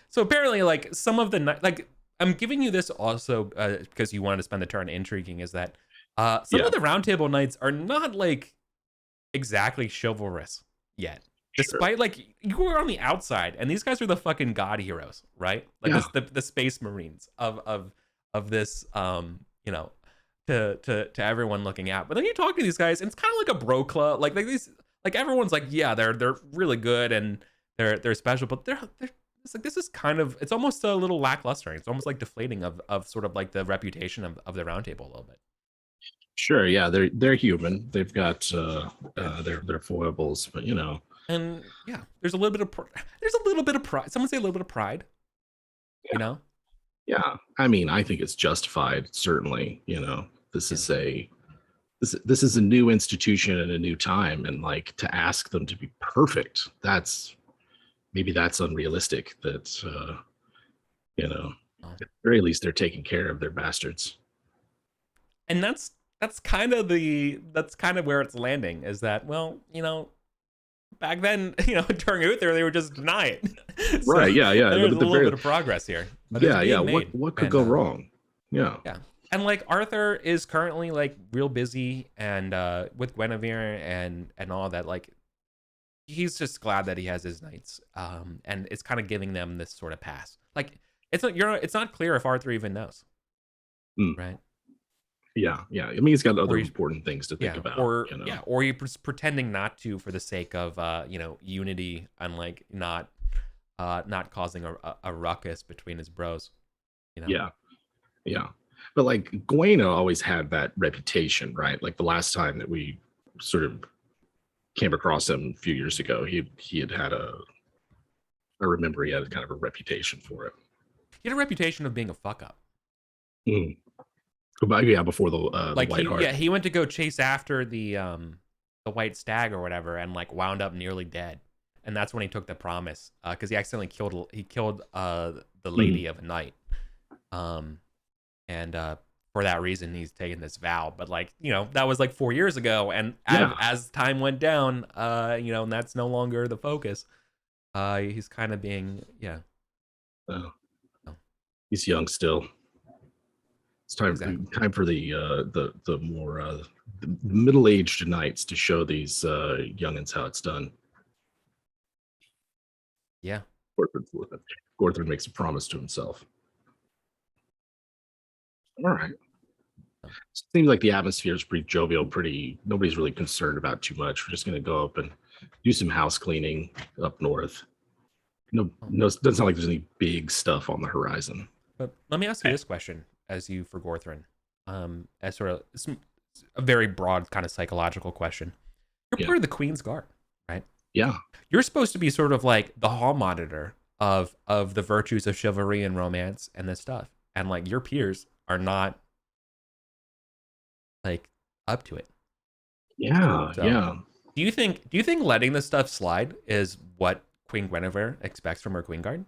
So apparently, like, some of the, like, I'm giving you this also because you wanted to spend the turn intriguing, is that some of the roundtable knights are not like exactly chivalrous yet. Sure. Despite, like, you were on the outside, and these guys are the fucking god heroes, right? Like the space marines of this, to everyone looking out. But then you talk to these guys, and it's kind of like a bro club. Like these, like everyone's like, yeah, they're really good and they're special, but they're it's like, this is kind of, it's almost a little lackluster. It's almost like deflating of sort of like the reputation of the round table a little bit. Sure, yeah, they're human. They've got their foibles, but And yeah, there's a little bit of pride. Someone say a little bit of pride. Yeah. Yeah, I mean, I think it's justified. Certainly, this is this is a new institution and a new time, and like, to ask them to be perfect, maybe that's unrealistic. That at the very least they're taking care of their bastards. And that's kind of where it's landing, is that, well, back then, during Uther, they were just denying. So right? Yeah. There's a little bit of progress here. But yeah. What could go wrong? Yeah. And like Arthur is currently like real busy and with Guinevere and all that. Like he's just glad that he has his knights, and it's kind of giving them this sort of pass. Like it's not clear if Arthur even knows, right? Yeah. I mean, he's got other important things to think about, or he's pretending not to for the sake of unity and like not causing a ruckus between his bros. Yeah. But like Gueno always had that reputation, right? Like the last time that we sort of came across him a few years ago, he had I remember he had kind of a reputation for it. He had a reputation of being a fuck up. Before the White Hart. He went to go chase after the White Stag or whatever, and like wound up nearly dead. And that's when he took the promise, because he accidentally killed the lady of a knight. And for that reason, he's taken this vow. But like that was like 4 years ago, and as time went down, and that's no longer the focus. He's kind of being he's young still. It's time for the more middle-aged knights to show these youngins how it's done. Yeah. Gorthron makes a promise to himself. All right. Seems like the atmosphere is pretty jovial, nobody's really concerned about too much. We're just going to go up and do some house cleaning up north. No, doesn't sound like there's any big stuff on the horizon. But let me ask you this question for Gorthron, as sort of a very broad kind of psychological question. You're part of the Queen's Guard, right? Yeah. You're supposed to be sort of like the hall monitor of the virtues of chivalry and romance and this stuff. And like your peers are not like up to it. Yeah. Do you think letting this stuff slide is what Queen Guinevere expects from her Queen Guard?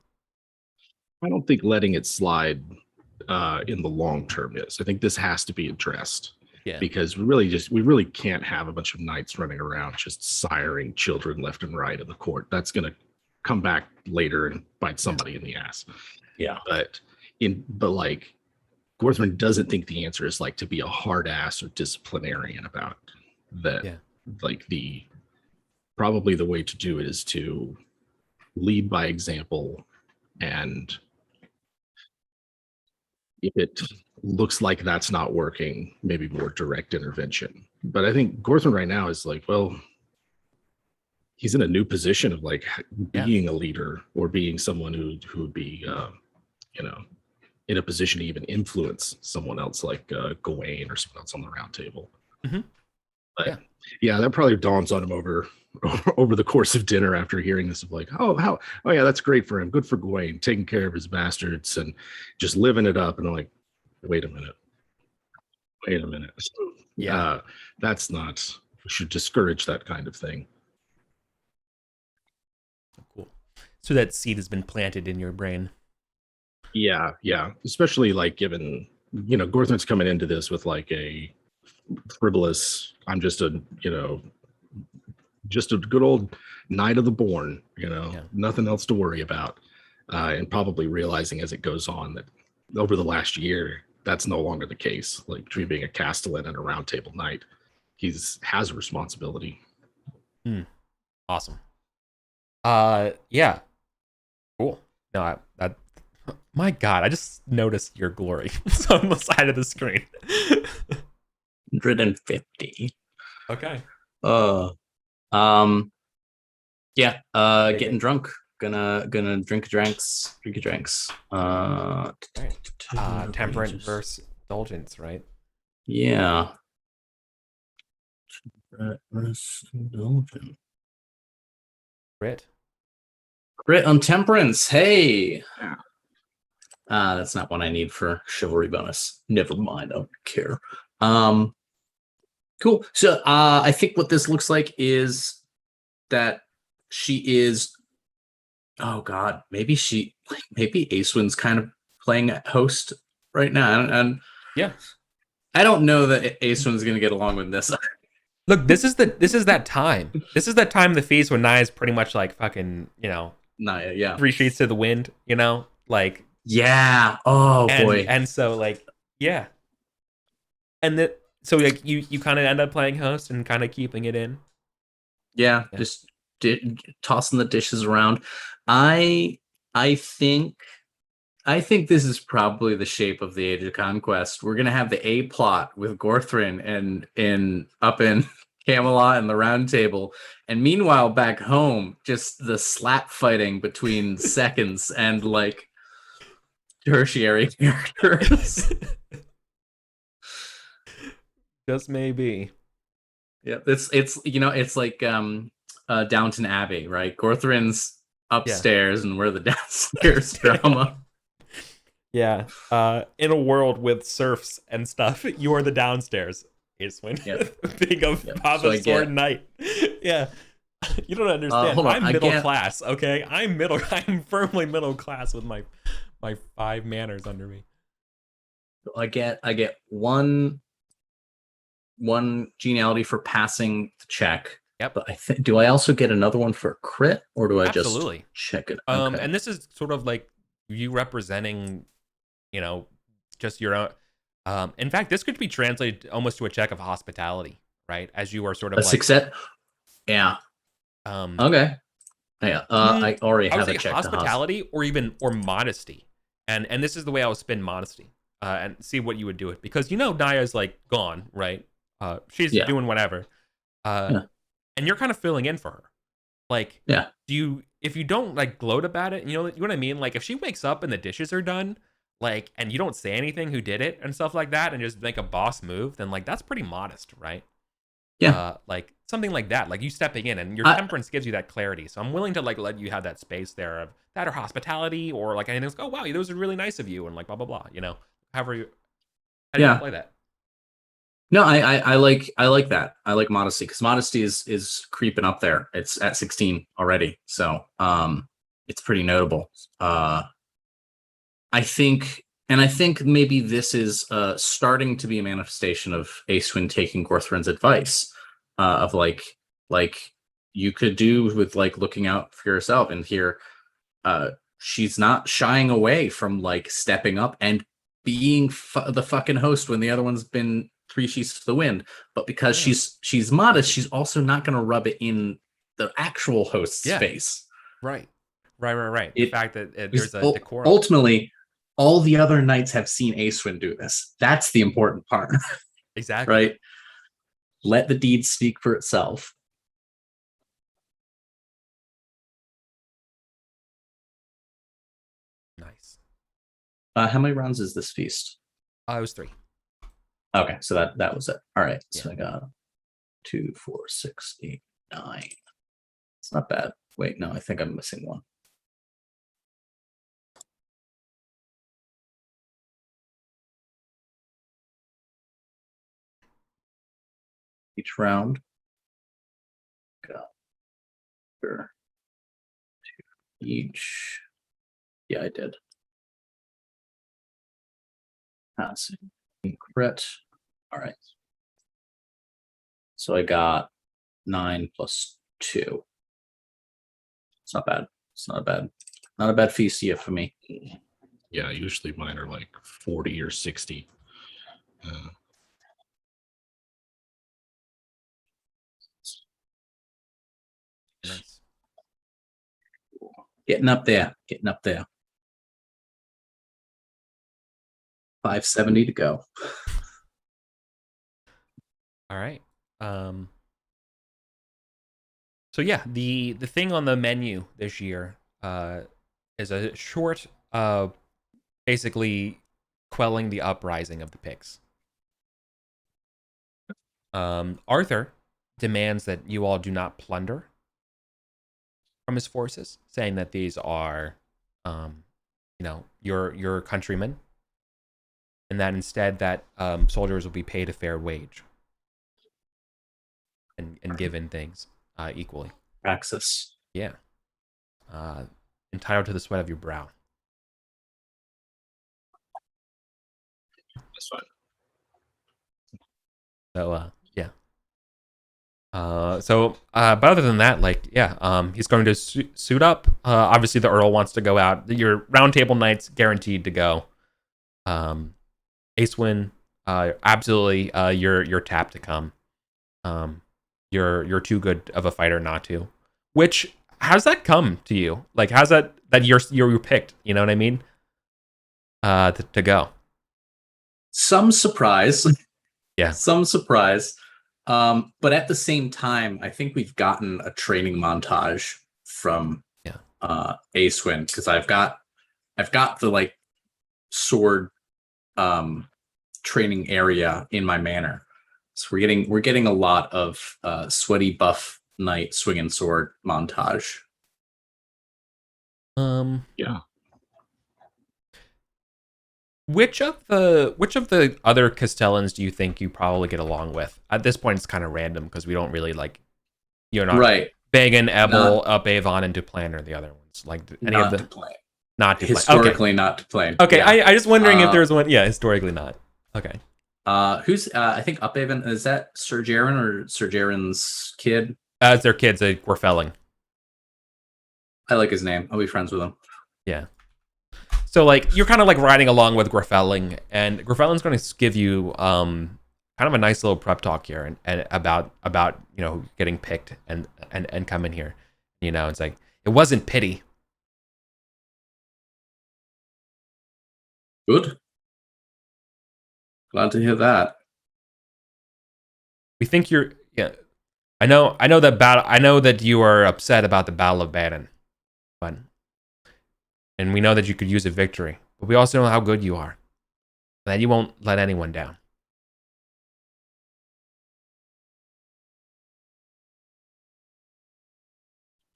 I don't think letting it slide in the long term is. I think this has to be addressed. Yeah. Because we really can't have a bunch of knights running around just siring children left and right in the court. That's going to come back later and bite somebody in the ass. Yeah. But like Gorthron doesn't think the answer is like to be a hard ass or disciplinarian about that. Yeah. Like probably the way to do it is to lead by example, and if it looks like that's not working, maybe more direct intervention. But I think Gorthron right now is like, well, he's in a new position of like being a leader or being someone who would be, in a position to even influence someone else like Gawain or someone else on the round table. Mm-hmm. But yeah, that probably dawns on him over the course of dinner after hearing this of like, oh yeah, that's great for him. Good for Gawain, taking care of his bastards and just living it up. And I'm like, wait a minute. Yeah. That's not, we should discourage that kind of thing. Cool. So that seed has been planted in your brain. Yeah. Especially like given, Gorthron's coming into this with like a frivolous, I'm just a good old knight of the born, nothing else to worry about. And probably realizing as it goes on that over the last year, that's no longer the case. Like between being a castellan and a round table knight, has a responsibility. Awesome. Yeah. Cool. No, my God, I just noticed your glory on the side of the screen. 150. Okay. Getting drunk. Gonna drink drinks. Temperance versus indulgence, right? Yeah. Temperate versus indulgence. Crit on temperance. Hey. That's not one I need for chivalry bonus. Never mind. I don't care. Cool. So I think what this looks like is that she is. Oh God, maybe Acewin's kind of playing host right now, and yeah, I don't know that Acewin's going to get along with this. Look, this is that time. This is that time of the feast when Naya's pretty much like fucking, Naya, yeah. 3 sheets to the wind, like yeah. Oh boy. And so like yeah, and so like you kind of end up playing host and kind of keeping it in. Yeah, just tossing the dishes around. I think this is probably the shape of the Age of Conquest. We're gonna have the A plot with Gorthrin and up in Camelot and the Round Table, and meanwhile back home, just the slap fighting between seconds and like tertiary characters. Just maybe. Yeah, it's like Downton Abbey, right? Gorthrin's upstairs and we're the downstairs drama. Yeah. In a world with serfs and stuff, you are the downstairs. Aeswin. Yep. Being a Pava Sword Knight. Yeah. You don't understand. I'm middle class, okay? I'm firmly middle class with my 5 manors under me. I get one geniality for passing the check. Yep. But do I also get another one for crit, or do I just check it? Okay. And this is sort of like you representing, just your own. In fact, this could be translated almost to a check of hospitality, right? As you are sort of a success. Yeah. Okay. Yeah. I already have a check hospitality or modesty, and this is the way I would spin modesty, and see what you would do it, because Naya's like gone, right? She's doing whatever, and you're kind of filling in for her. Like, if you don't like gloat about it, you know what I mean? Like, if she wakes up and the dishes are done, like, and you don't say anything who did it and stuff like that, and just make a boss move, then like that's pretty modest, right? Yeah. Like something like that, like you stepping in, and your temperance gives you that clarity. So I'm willing to like let you have that space there of that, or hospitality, or like anything. Oh wow, those are really nice of you, and like blah blah blah. However you, how do you play that? No, I like that. I like modesty, because modesty is creeping up there. It's at 16 already, so it's pretty notable. I think maybe this is starting to be a manifestation of Aeswin taking Gorthrin's advice, of like you could do with like looking out for yourself. And here, she's not shying away from like stepping up and being the fucking host when the other one's been 3 sheets to the wind. But because she's modest, she's also not going to rub it in the actual host's face. Right. The fact that there's a decorum. Ultimately, all the other knights have seen Aeswin do this. That's the important part. Exactly. Right? Let the deed speak for itself. Nice. How many rounds is this feast? It was 3. Okay, so that was it. All right, so I got 2, 4, 6, 8, 9. It's not bad. Wait, no, I think I'm missing one. Each round. Got sure. 2 each. Yeah, I did. Passing. Crit. All right. So I got 9 plus 2. It's not bad. It's not a bad feast yet for me. Yeah, usually mine are like 40 or 60. Nice. Getting up there. 570 to go. All right. So yeah, the thing on the menu this year is a short, basically quelling the uprising of the Picts. Arthur demands that you all do not plunder from his forces, saying that these are, your countrymen, and that instead that soldiers will be paid a fair wage and given things equally. Praxis. Yeah. Entitled to the sweat of your brow. That's fine. So, yeah. But other than that, he's going to suit up. Obviously, the Earl wants to go out. Your round table nights guaranteed to go. Acewin, absolutely, you're tapped to come. You're too good of a fighter not to. Which, how's that come to you? Like, how's that you're picked? You know what I mean? To go. Some surprise. Yeah. Some surprise. But at the same time, I think we've gotten a training montage from Acewin, because I've got the like sword training area in my manor. So we're getting a lot of sweaty buff knight swinging sword montage. Yeah. Which of the other Castellans do you think you probably get along with? At this point, it's kind of random because we don't really you're not right. Bagan, Ebel, Avon, and Duplan are the other ones. Like any not of the Duplan. Not Duplan. Historically, not Duplan. Okay, yeah. I just wondering if there's one. Yeah, historically not. Okay. Who's I think Uphaven, is that Sir Jaren or Sir Jaren's kid? It's their kids, Gorfelling. I like his name. I'll be friends with him. Yeah. So you're kind of riding along with Gorfelling, and Gorfelling's going to give you kind of a nice little prep talk here and about getting picked and coming here. It's like, it wasn't pity. Good. Glad to hear that. We think you're I know that you are upset about the Battle of Baden, and we know that you could use a victory, but we also know how good you are, and that you won't let anyone down.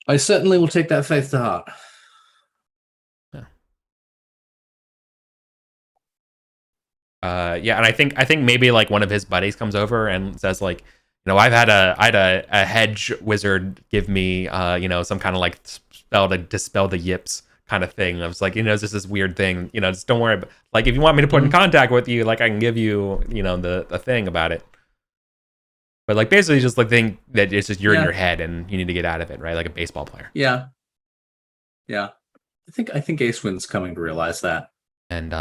I certainly will take that faith to heart. And I think maybe one of his buddies comes over and says I had a hedge wizard give me some kind of spell to dispel the yips kind of thing. I was like, it's just this weird thing, just don't worry about, if you want me to put in contact with you, I can give you the thing about it. But basically just think that it's just you're in your head and you need to get out of it, right? Like a baseball player. Yeah. I think Acewin's coming to realize that. And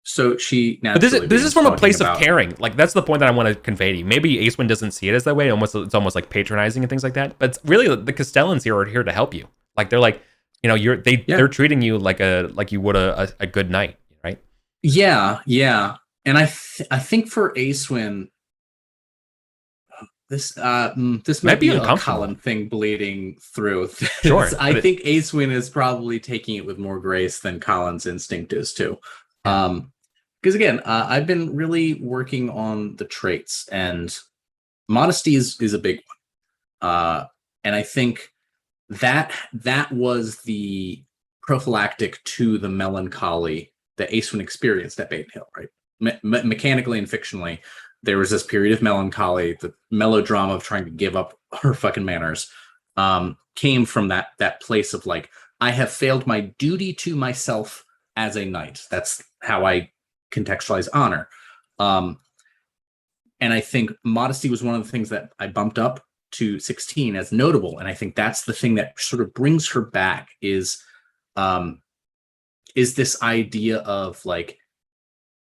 so she now. This is from a place of caring. That's the point that I want to convey to you. Maybe Acewin doesn't see it as that way. It's almost like patronizing and things like that. But really, the Castellans here are here to help you. They're they're treating you like you would a good knight, right? Yeah. And I think for Acewin, this might be a Colin thing bleeding through. Sure. I think Acewin is probably taking it with more grace than Colin's instinct is too. Because again, I've been really working on the traits, and modesty is a big one. And I think that was the prophylactic to the melancholy that Acewin experienced at Baden Hill, right? Mechanically and fictionally, there was this period of melancholy, the melodrama of trying to give up her fucking manners, came from that place of I have failed my duty to myself as a knight. That's how I contextualize honor. And I think modesty was one of the things that I bumped up to 16 as notable. And I think that's the thing that sort of brings her back is this idea of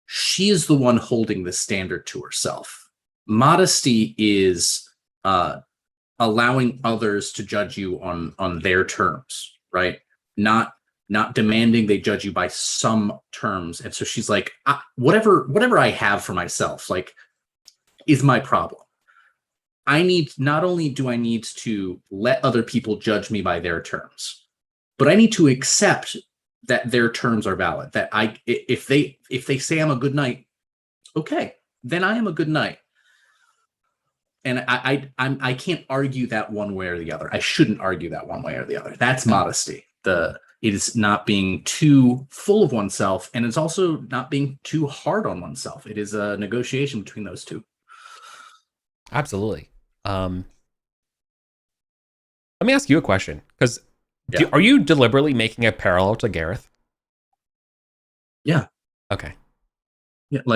she is the one holding the standard to herself. Modesty is allowing others to judge you on their terms, right? Not demanding they judge you by some terms. And so she's like, whatever I have for myself, is my problem. Not only do I need to let other people judge me by their terms, but I need to accept that their terms are valid. That if they say I'm a good knight, okay, then I am a good knight. And I can't argue that one way or the other. I shouldn't argue that one way or the other. That's modesty. It is not being too full of oneself, and it's also not being too hard on oneself. It is a negotiation between those two. Absolutely. Let me ask you a question, because are you deliberately making a parallel to Gareth? Yeah. Okay. Yeah, all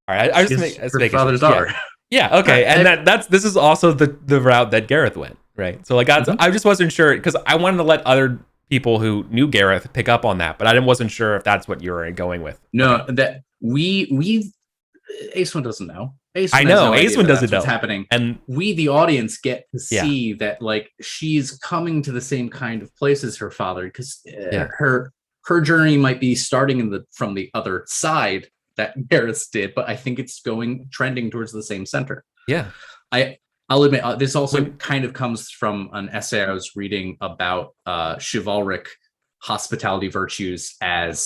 right. I just make her father's daughter. Yeah, okay, and this is also the route that Gareth went, right? So like I just wasn't sure because I wanted to let other people who knew Gareth pick up on that, but I wasn't sure if that's what you were going with. No, that we Ace One doesn't know. I know Ace One doesn't know what's happening, and we, the audience, get to see that like she's coming to the same kind of place as her father because her journey might be starting from the other side that Gareth did, but I think it's trending towards the same center. Yeah, I'll admit this also kind of comes from an essay I was reading about chivalric hospitality virtues and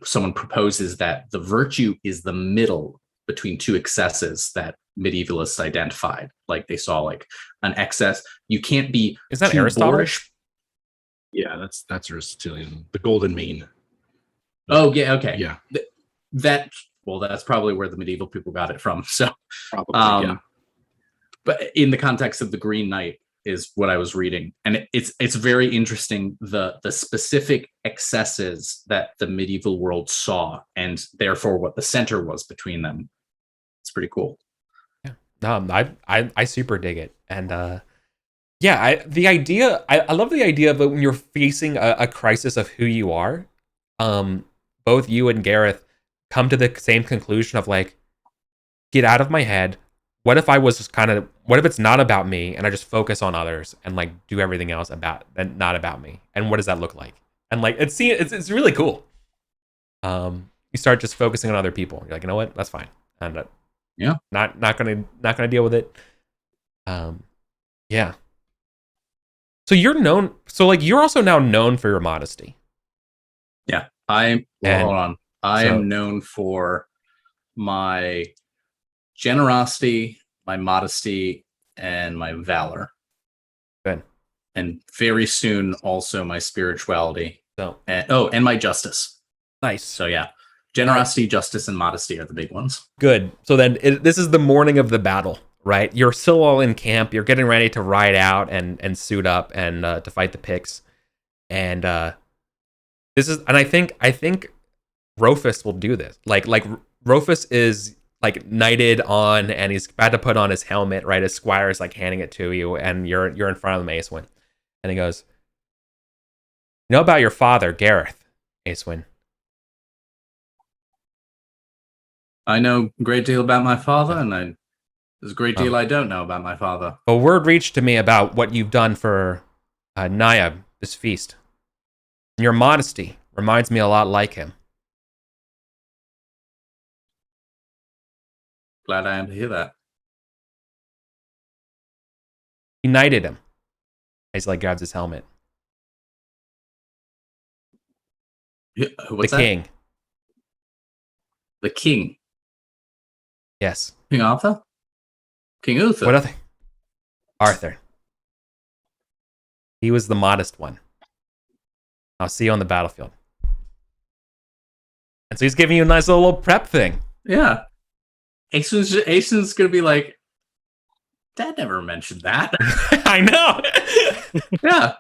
someone proposes that the virtue is the middle between two excesses that medievalists identified. Like they saw like an excess. You can't be is that Aristotle? Boorish. Yeah, that's Aristotelian. The golden mean. Oh yeah, okay. Yeah. That's probably where the medieval people got it from. So probably, yeah. But in the context of the Green Knight is what I was reading. And it's very interesting the specific excesses that the medieval world saw and therefore what the center was between them. It's pretty cool. Yeah. I super dig it. And I love the idea of when you're facing a crisis of who you are, both you and Gareth come to the same conclusion of like, get out of my head. What if it's not about me and I just focus on others and like do everything else not about me? And what does that look like? And like, it's really cool. You start just focusing on other people. You're like, you know what? That's fine. And not gonna deal with it. Yeah. So you're also now known for your modesty. Yeah. hold on. I am known for my generosity, my modesty, and my valor. Good. And very soon also my spirituality. So and my justice. Nice. So yeah. Generosity, justice, and modesty are the big ones. Good. So then this is the morning of the battle, right? You're still all in camp. You're getting ready to ride out and suit up and to fight the Picts. And I think Rufus will do this. Like Rufus is like knighted on and he's about to put on his helmet, right? His squire is like handing it to you and you're in front of him, Acewin. And he goes, "You know about your father, Gareth, Acewin?" I know a great deal about my father, and there's a great deal I don't know about my father. A word reached to me about what you've done for Naya, this feast. Your modesty reminds me a lot like him. Glad I am to hear that. He knighted him. He's like grabs his helmet. What's the that? King. The king. Yes. King Arthur? King Uther? What other? Arthur. He was the modest one. I'll see you on the battlefield. And so he's giving you a nice little prep thing. Yeah. Aeson's gonna be like, Dad never mentioned that. I know. Yeah.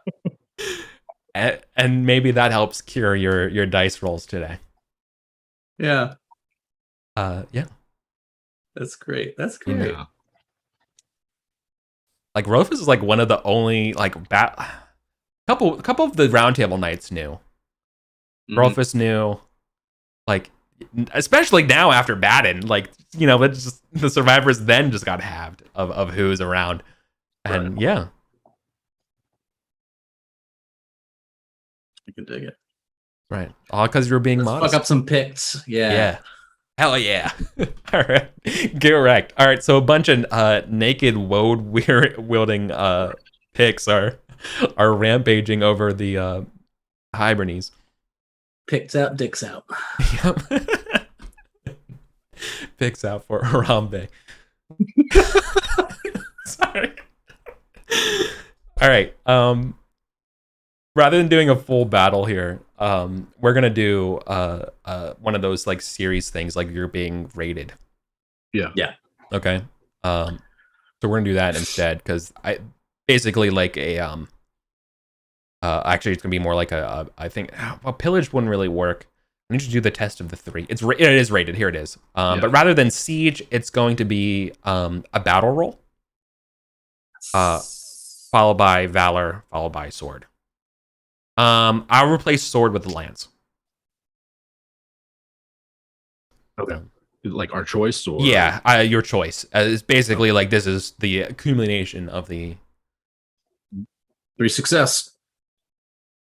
And maybe that helps cure your dice rolls today. Yeah. Yeah. That's great. That's great. Yeah. Like Rufus is like one of the only like couple of the round table knights knew. Mm-hmm. Rufus knew, like especially now after Baden, like it's just the survivors then just got halved of who's around, and yeah, I can dig it. Right, all because you're being modest. Fuck up some picks. Yeah. Hell yeah. All right. Get wrecked. All right. So a bunch of naked woad wielding Picts are rampaging over the Hibernies. Picks out, dicks out. Yep. Picks out for Harambe. Sorry. All right. Rather than doing a full battle here, we're gonna do one of those like series things, like you're being raided. Yeah. Okay. So we're gonna do that instead, because I basically like a actually it's gonna be more like I think pillage wouldn't really work. I need to do the test of the 3. It is rated. Here it is. But rather than siege, it's going to be a battle roll, followed by valor, followed by sword. I'll replace sword with the lance. Okay. Like our choice, or your choice. It's basically like this is the accumulation of the 3 success.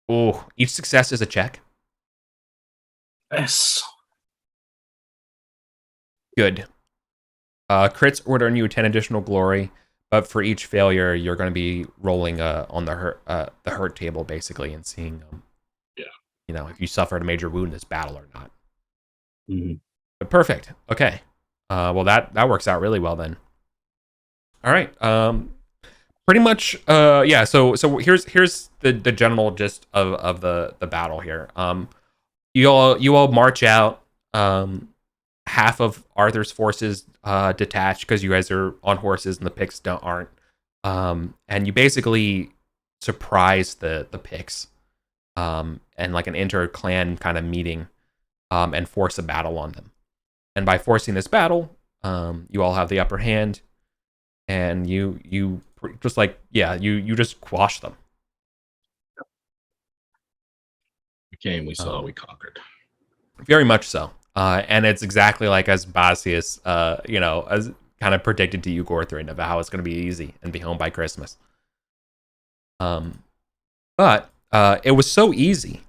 Oh, each success is a check. Yes. Good. Crits would earn you 10 additional glory, but for each failure, you're going to be rolling on the hurt table basically and seeing, if you suffered a major wound in this battle or not. Mm-hmm. But perfect. Okay. Well, that works out really well then. All right. Pretty much. So here's the general gist of the battle here. You all march out. Half of Arthur's forces detach because you guys are on horses and the Picts aren't. And you basically surprise the Picts, and like an inter-clan kind of meeting, and force a battle on them. And by forcing this battle, you all have the upper hand, and you just you just quash them. We came, we saw, we conquered. Very much so. And it's exactly like as Basius, as kind of predicted to you, Gorthrin, about how it's going to be easy and be home by Christmas. But it was so easy,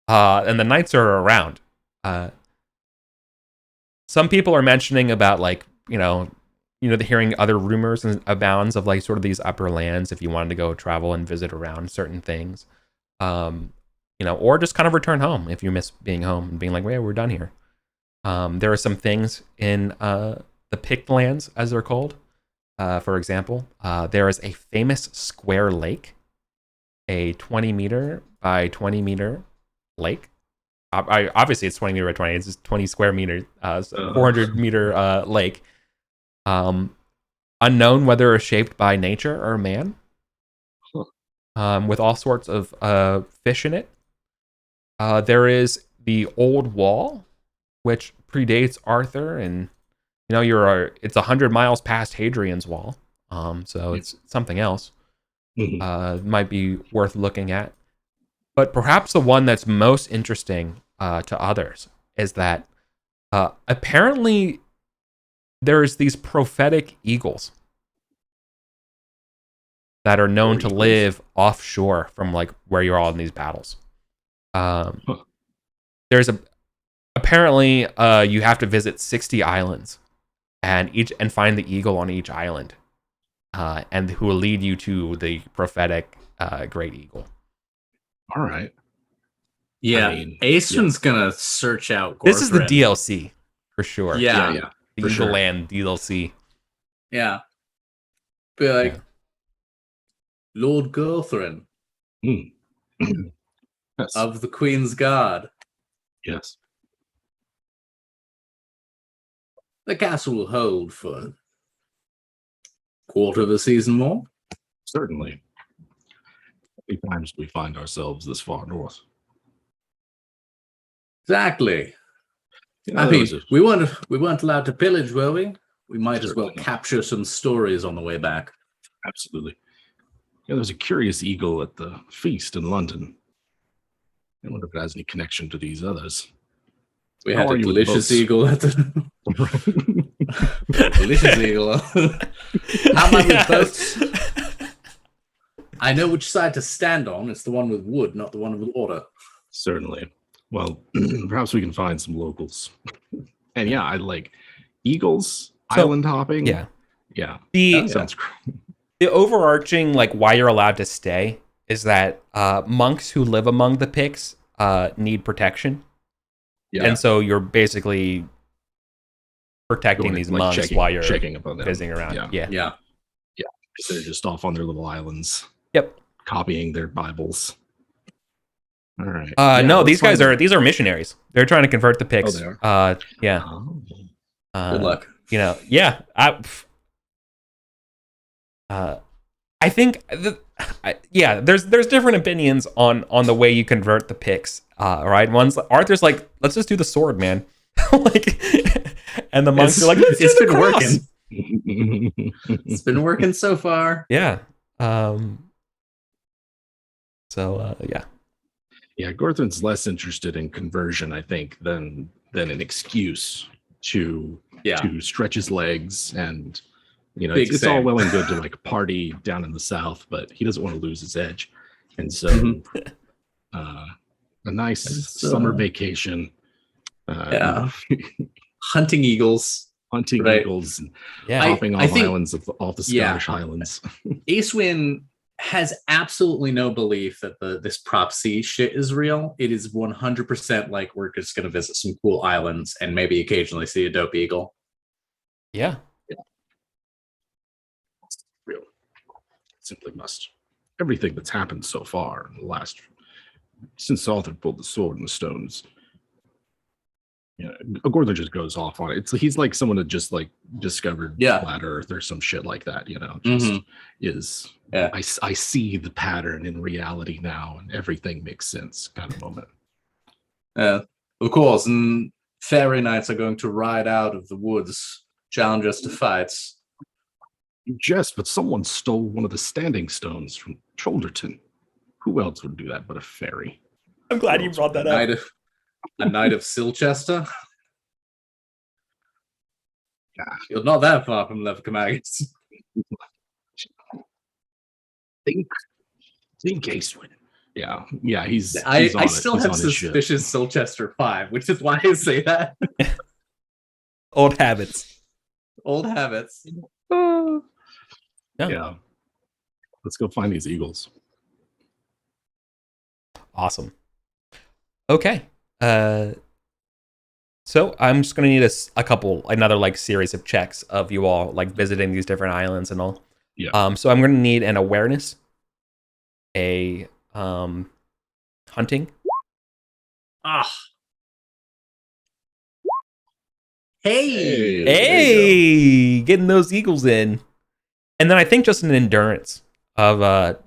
and the knights are around. Some people are mentioning about hearing other rumors and abounds of like sort of these upper lands if you wanted to go travel and visit around certain things, or just kind of return home if you miss being home and being like, "Wait, we're done here." There are some things in the Pict lands, as they're called. For example, there is a famous square lake, a 20 meter by 20 meter lake. Obviously, it's 20 meter by 20. It's just 20 square meters, 400 meter lake. Unknown whether it's shaped by nature or man, with all sorts of fish in it. There is the old wall, which predates Arthur, and it's 100 miles past Hadrian's Wall, so it's something else. Might be worth looking at. But perhaps the one that's most interesting to others is that apparently there's these prophetic eagles that are known to live offshore from like where you're all in these battles. There's apparently you have to visit 60 islands and find the eagle on each island, and who will lead you to the prophetic great eagle. All right. Yeah, Aeson's gonna search out Gorthrin. This is the DLC for sure. Yeah. The Eagle Land DLC. Yeah. Be like, Lord Gorthrin of the Queen's Guard. Yes. The castle will hold for quarter of a season more. Certainly. How many times do we find ourselves this far north? Exactly. I mean, we weren't allowed to pillage, were we? We might as well capture some stories on the way back. Absolutely. Yeah, there's a curious eagle at the feast in London. I wonder if it has any connection to these others. We had a delicious eagle at the delicious eagle. How am I with boats? I know which side to stand on. It's the one with wood, not the one with water. Certainly. Well, perhaps we can find some locals. And yeah, I like eagles, island hopping. Yeah. That sounds great. The overarching, like, why you're allowed to stay is that monks who live among the Picts need protection. Yeah. And so you're basically protecting these monks while you're visiting around. Yeah. They're just off on their little islands. Yep. Copying their Bibles. All right. No, these are missionaries. They're trying to convert the Picts. Oh, they are? Yeah. Good luck. I think there's different opinions on the way you convert the Picts. Right? Arthur's like, let's just do the sword, man. Like, and the monks are like, let's do the cross. It's been working so far. Yeah. Yeah. Yeah, Gorthrin's less interested in conversion, I think, than an excuse to stretch his legs. And it's all well and good to like party down in the South, but he doesn't want to lose his edge. And so a nice summer vacation. Hunting eagles. Eagles and hopping off islands off the Scottish Highlands. Acewyn has absolutely no belief that this Prop C shit is real. It is 100% like we're just going to visit some cool islands and maybe occasionally see a dope eagle. Yeah. It's real. Simply must. Everything that's happened so far in the last, since Arthur pulled the sword in the stones, Gorthrin just goes off on it. He's like someone that just like discovered flat Earth or some shit like that. I see the pattern in reality now, and everything makes sense. Kind of moment. Of course, and fairy knights are going to ride out of the woods, challenge us to fights. Yes, but someone stole one of the standing stones from Cholderton. Who else would do that but a fairy? I'm glad you brought that up. A knight of Silchester? You're not that far from Lefkamagus. Think Acewyn. Yeah, he's I still have suspicious Silchester 5, which is why I say that. Old habits. Yeah. Let's go find these eagles. Awesome. Okay. So I'm just gonna need another like series of checks of you all like visiting these different islands and all. Yeah. So I'm gonna need an awareness, a hunting. Hey, getting those eagles in, and then I think just an endurance of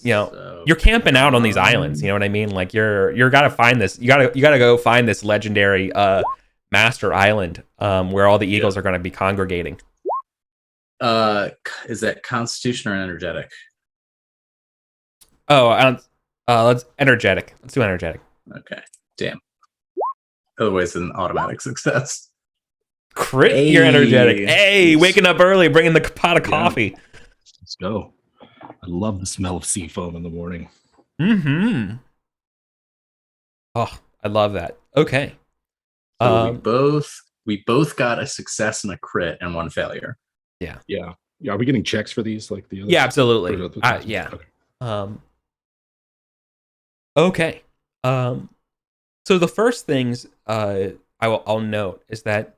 you're camping out on these islands. You know what I mean? Like you're gotta find this. You gotta go find this legendary master island where all the eagles are gonna be congregating. Is that Constitution or Energetic? Let's energetic. Let's do energetic. Okay. Damn. Otherwise, an automatic success. Crit. Hey. You're energetic. Hey, waking up early, bringing the pot of coffee. Let's go. I love the smell of sea foam in the morning. Mm-hmm. Oh, I love that. Okay. So we both got a success and a crit and one failure. Yeah. Are we getting checks for these like the other? Yeah, absolutely. Yeah. Okay. So the first things I'll note is that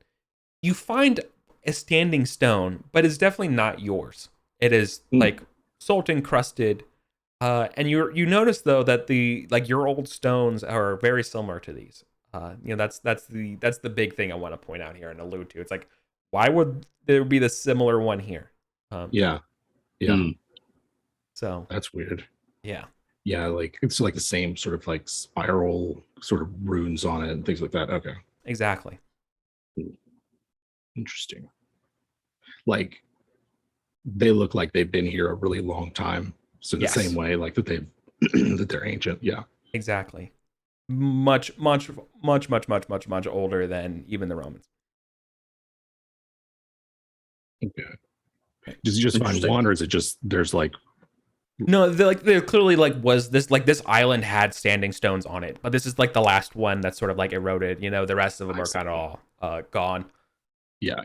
you find a standing stone, but it's definitely not yours. It is like salt encrusted, and you notice though that your old stones are very similar to these. That's the big thing I want to point out here and allude to. It's like, why would there be the similar one here? So that's weird. Yeah, like it's like the same sort of like spiral sort of runes on it and things like that. Okay, exactly. Interesting. Like they look like they've been here a really long time. So the same way, like that they're ancient. Yeah, exactly. Much older than even the Romans. Okay. Does he just find one, or is it just there's like? No, they're clearly like this island had standing stones on it, but this is like the last one that's sort of like eroded. The rest of them are kind of all gone. Yeah,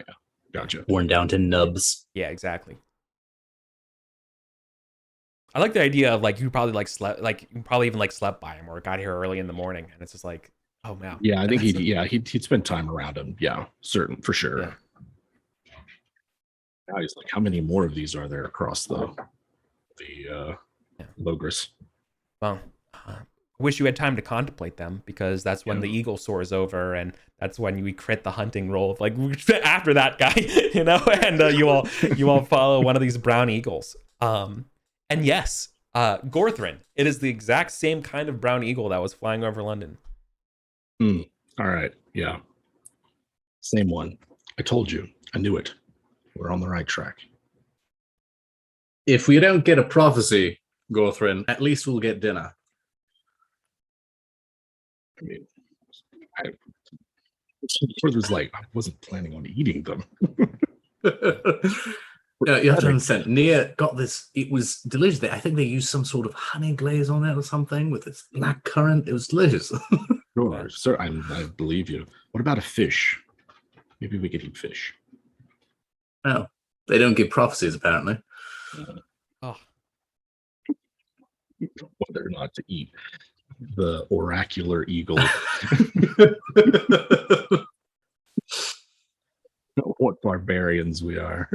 gotcha. Worn down to nubs. Yeah, exactly. I like the idea of like you probably even slept by him or got here early in the morning, and it's just like, oh man. Yeah, I think he'd spend time around him. Yeah, certain for sure. Yeah. Now he's like, how many more of these are there across the Logris? Well, I wish you had time to contemplate them, because that's when the eagle soars over, and that's when we crit the hunting roll like after that guy, and you all follow one of these brown eagles. And yes, Gorthrin. It is the exact same kind of brown eagle that was flying over London. All right. Yeah. Same one. I told you. I knew it. We're on the right track. If we don't get a prophecy, Gorthrin, at least we'll get dinner. I mean, Gorthrin's like, I wasn't planning on eating them. No, you have to understand. Nia got this. It was delicious. I think they used some sort of honey glaze on it or something with this black currant. It was delicious. Sure, sir. I believe you. What about a fish? Maybe we could eat fish. No, they don't give prophecies apparently. Whether or not to eat the oracular eagle. What barbarians we are.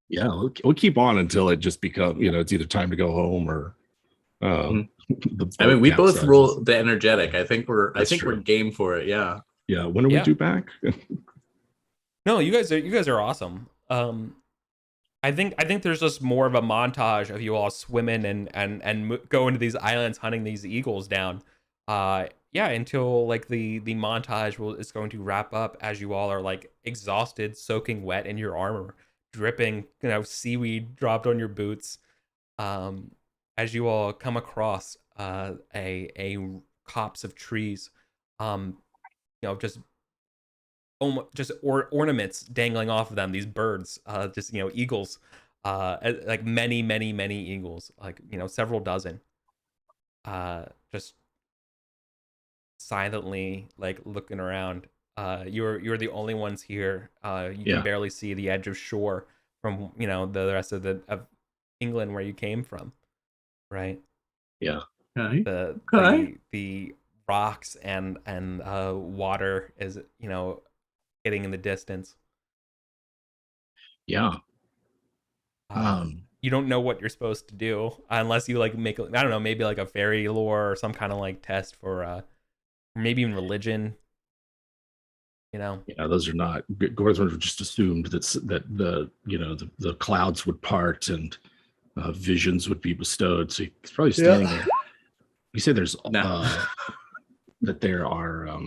Yeah, we'll keep on until it just becomes, it's either time to go home or I mean, we both roll the energetic. I think we're game for it. Yeah. Yeah. When are we due back? No, you guys are awesome. I think there's just more of a montage of you all swimming and go into these islands hunting these eagles down. Until like the montage is going to wrap up as you all are like exhausted, soaking wet in your armor, dripping, seaweed dropped on your boots. As you all come across a copse of trees, just ornaments dangling off of them, these birds, eagles, like many eagles, like several dozen, just silently like looking around. You're the only ones here. You can barely see the edge of shore from the rest of England where you came from, right? Yeah. The rocks and water is getting in the distance. Yeah. You don't know what you're supposed to do unless you like make, I don't know, maybe like a fairy lore or some kind of like test for maybe even religion. Yeah, those are not. Gorthrin just assumed that the clouds would part and visions would be bestowed. So he's probably standing there. You say there's that there are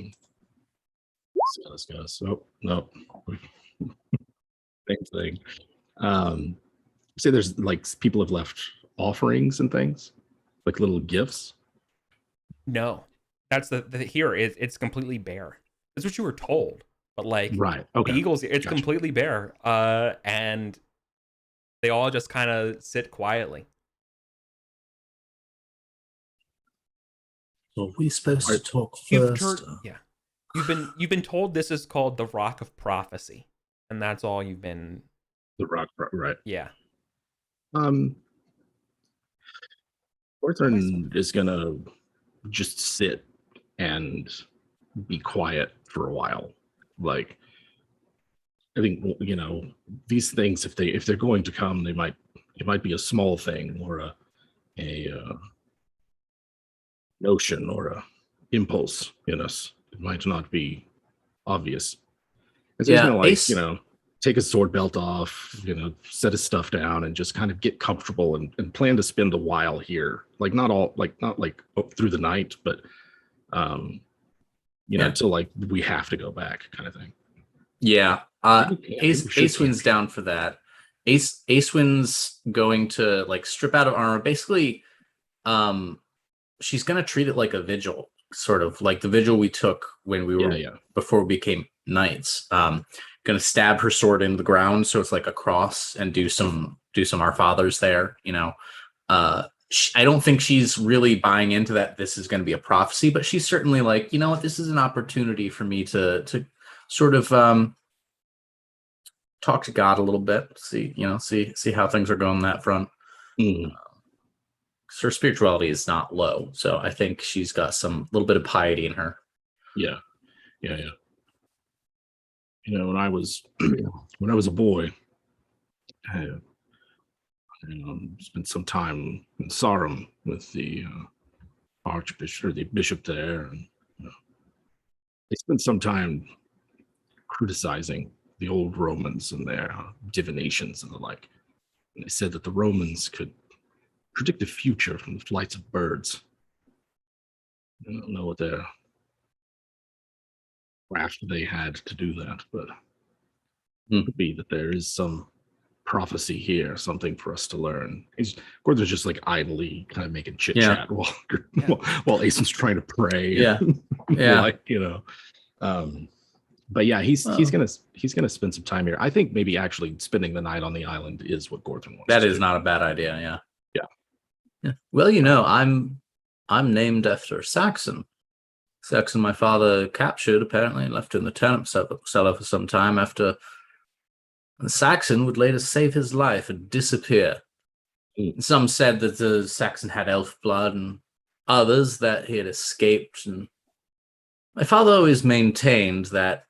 let's go. So no. Same thing. You say there's like people have left offerings and things, like little gifts. No, that's the here. It's completely bare. That's what you were told. But like, right? Okay. The eagles, it's completely bare. And they all just kind of sit quietly. Well, we're supposed to talk first. You've been told this is called the Rock of Prophecy, and that's all you've been. The rock, right? Yeah. Gorthrin is gonna just sit and be quiet for a while. Like, I think these things, if they're going to come, it might be a small thing or a notion or a impulse in us. It might not be obvious. And so he's gonna take his sword belt off, set his stuff down and just kind of get comfortable and plan to spend a while here. Like not through the night, but until like we have to go back kind of thing. Yeah. Acewin's down for that. Acewin's going to like strip out of armor. Basically, she's gonna treat it like a vigil, sort of like the vigil we took when we were before we became knights. Gonna stab her sword into the ground so it's like a cross and do some Our Fathers there. I don't think she's really buying into that this is going to be a prophecy, but she's certainly like, what, this is an opportunity for me to sort of talk to God a little bit, see how things are going on that front. Her spirituality is not low, so I think she's got some little bit of piety in her. Yeah. When I was a boy, I spent some time in Sarum with the archbishop or the bishop there, and they spent some time criticizing the old Romans and their divinations and the like. And they said that the Romans could predict the future from the flights of birds. I don't know what their craft they had to do that, but it could be that there is some prophecy here, something for us to learn. Gordon's just like idly kind of making chit chat while Aeson's trying to pray. Yeah. Like, but yeah, he's gonna spend some time here. I think maybe actually spending the night on the island is what Gordon wants. That is not a bad idea. Yeah. Well, I'm named after Saxon. Saxon, my father captured, apparently left in the turnip cellar for some time after. And Saxon would later save his life and disappear. Some said that the Saxon had elf blood, and others that he had escaped. And my father always maintained that,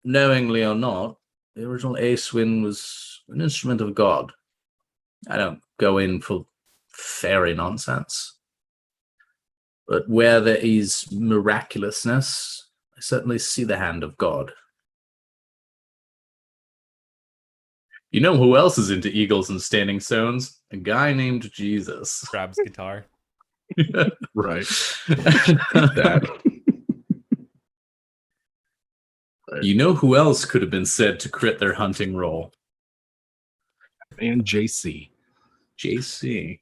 knowingly or not, the original Aeswin was an instrument of God. I don't go in for fairy nonsense. But where there is miraculousness, I certainly see the hand of God. You know who else is into eagles and standing stones? A guy named Jesus. Grabs guitar. Right. That. You know who else could have been said to crit their hunting roll? And JC. JC.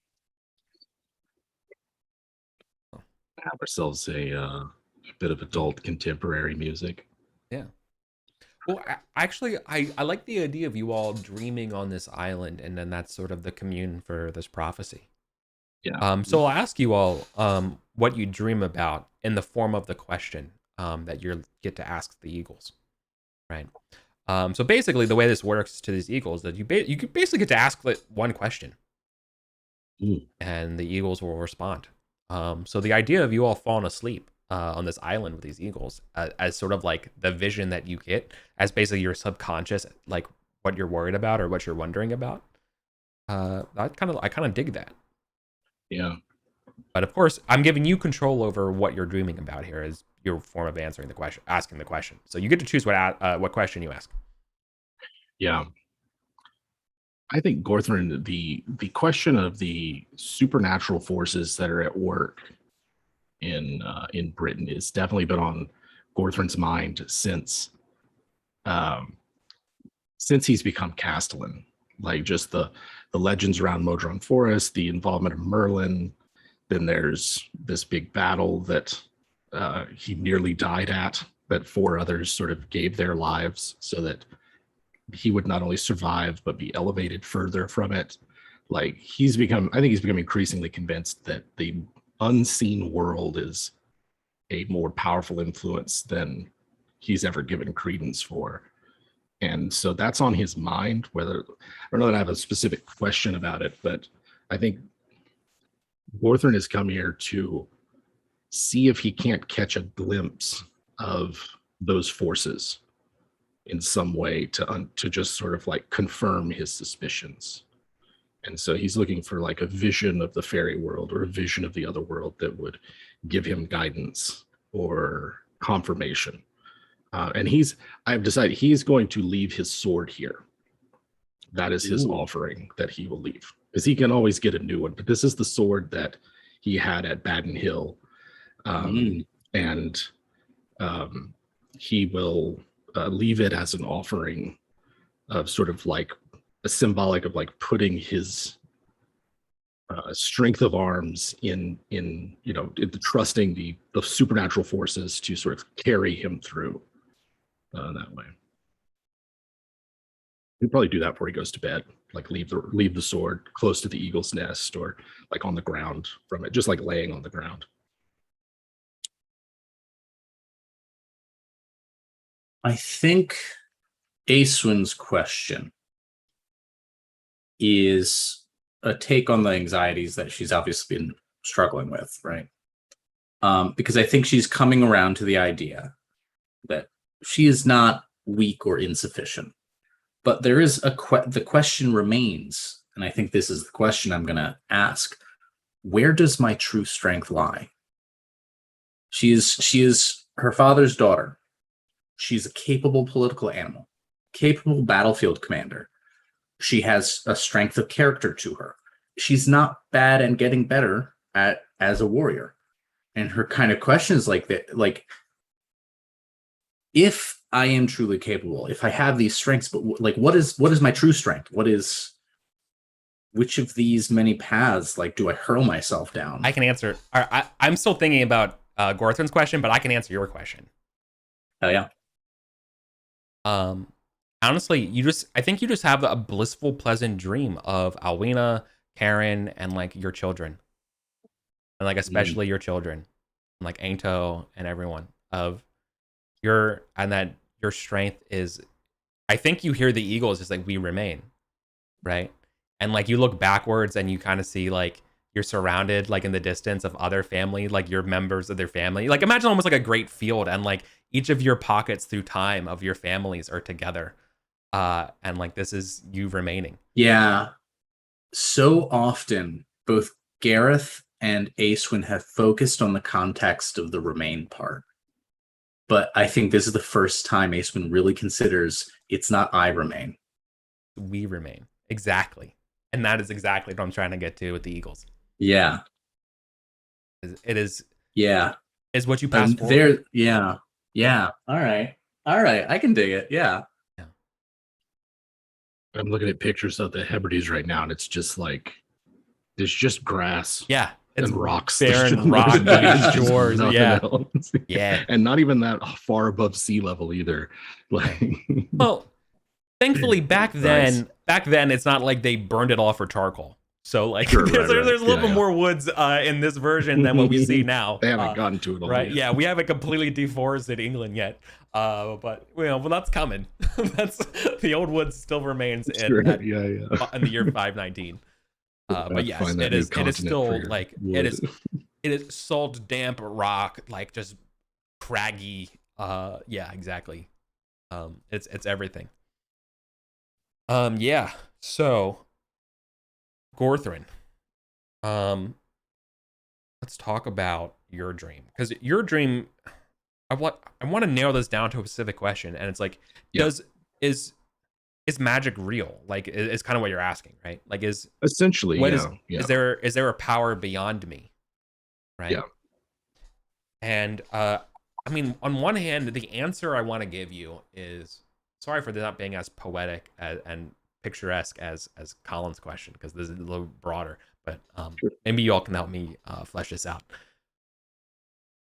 Have ourselves a bit of adult contemporary music. Yeah. Well, actually, I like the idea of you all dreaming on this island, and then that's sort of the commune for this prophecy. Yeah. So I'll ask you all what you dream about in the form of the question that you get to ask the eagles, right? So basically, the way this works to these eagles that you basically get to ask one question, and the eagles will respond. So the idea of you all falling asleep on this island with these eagles as sort of like the vision that you get as basically your subconscious, like what you're worried about or what you're wondering about. I kind of dig that. Yeah. But of course, I'm giving you control over what you're dreaming about here as your form of answering the question, asking the question. So you get to choose what question you ask. Yeah. I think Gorthrin, the question of the supernatural forces that are at work in Britain is definitely been on Gorthrin's mind since he's become Castellan. Like just the legends around Modron Forest, the involvement of Merlin. Then there's this big battle that he nearly died at, that 4 others sort of gave their lives so that he would not only survive but be elevated further from it. Like I think he's become increasingly convinced that the unseen world is a more powerful influence than he's ever given credence for. And so that's on his mind. I don't know that I have a specific question about it, but I think Gorthrin has come here to see if he can't catch a glimpse of those forces in some way to just sort of like confirm his suspicions. And so he's looking for like a vision of the fairy world or a vision of the other world that would give him guidance or confirmation. And I've decided he's going to leave his sword here. That is his offering that he will leave, because he can always get a new one. But this is the sword that he had at Baden Hill. And he will leave it as an offering of sort of like a symbolic of like putting his strength of arms in trusting the supernatural forces to sort of carry him through that way. He'll probably do that before he goes to bed, like leave the sword close to the eagle's nest or like on the ground from it, just like laying on the ground. I think Aeswin's question is a take on the anxieties that she's obviously been struggling with, right? Because I think she's coming around to the idea that she is not weak or insufficient, but there is the question remains, and I think this is the question I'm going to ask: where does my true strength lie? She is her father's daughter. She's a capable political animal, capable battlefield commander. she has a strength of character to her. She's not bad and getting better as a warrior. And her kind of questions like that, like, if I am truly capable, if I have these strengths, but like, what is my true strength? Which of these many paths, like, do I hurl myself down? I can answer. I'm still thinking about Gorthrin's question, but I can answer your question. Oh yeah. Honestly, I think you just have a blissful, pleasant dream of Alwina, Karen, and like your children, and like especially your children, and like Ainto and everyone and that your strength is. I think you hear the eagles just like we remain, right? And like you look backwards and you kind of see like you're surrounded like in the distance of other family, like you're members of their family. Like imagine almost like a great field, and like each of your pockets through time of your families are together. And like this is you remaining. Yeah. So often both Gareth and Aeswin have focused on the context of the remain part. But I think this is the first time Aeswin really considers it's not I remain. We remain. Exactly. And that is exactly what I'm trying to get to with the Eagles. Yeah. It is. Yeah. Is what you pass forward. There. Yeah. Yeah. All right. I can dig it. Yeah. I'm looking at pictures of the Hebrides right now, and it's just like there's just grass. Yeah. It's and rocks. Barren rock shores. Yeah. Else. Yeah. And not even that far above sea level either. Like well, thankfully back then it's not like they burned it all for charcoal. So like there's a little bit more woods in this version than what we see now. They haven't gotten to it all right? Yet. Yeah, we haven't completely deforested England yet. But well that's coming. That's the old woods still remains in the year 519. But yes, it is still like wood. it is salt, damp rock, like just craggy. Yeah, exactly. It's everything. Yeah. So Gorthrin, let's talk about your dream, because your dream, I want to narrow this down to a specific question, and it's like, is magic real? Like, is kind of what you're asking, right? Like, is essentially is there a power beyond me, right? Yeah. And I mean, on one hand, the answer I want to give you is, sorry for not being as poetic and picturesque as Colin's question, because this is a little broader, but maybe you all can help me flesh this out.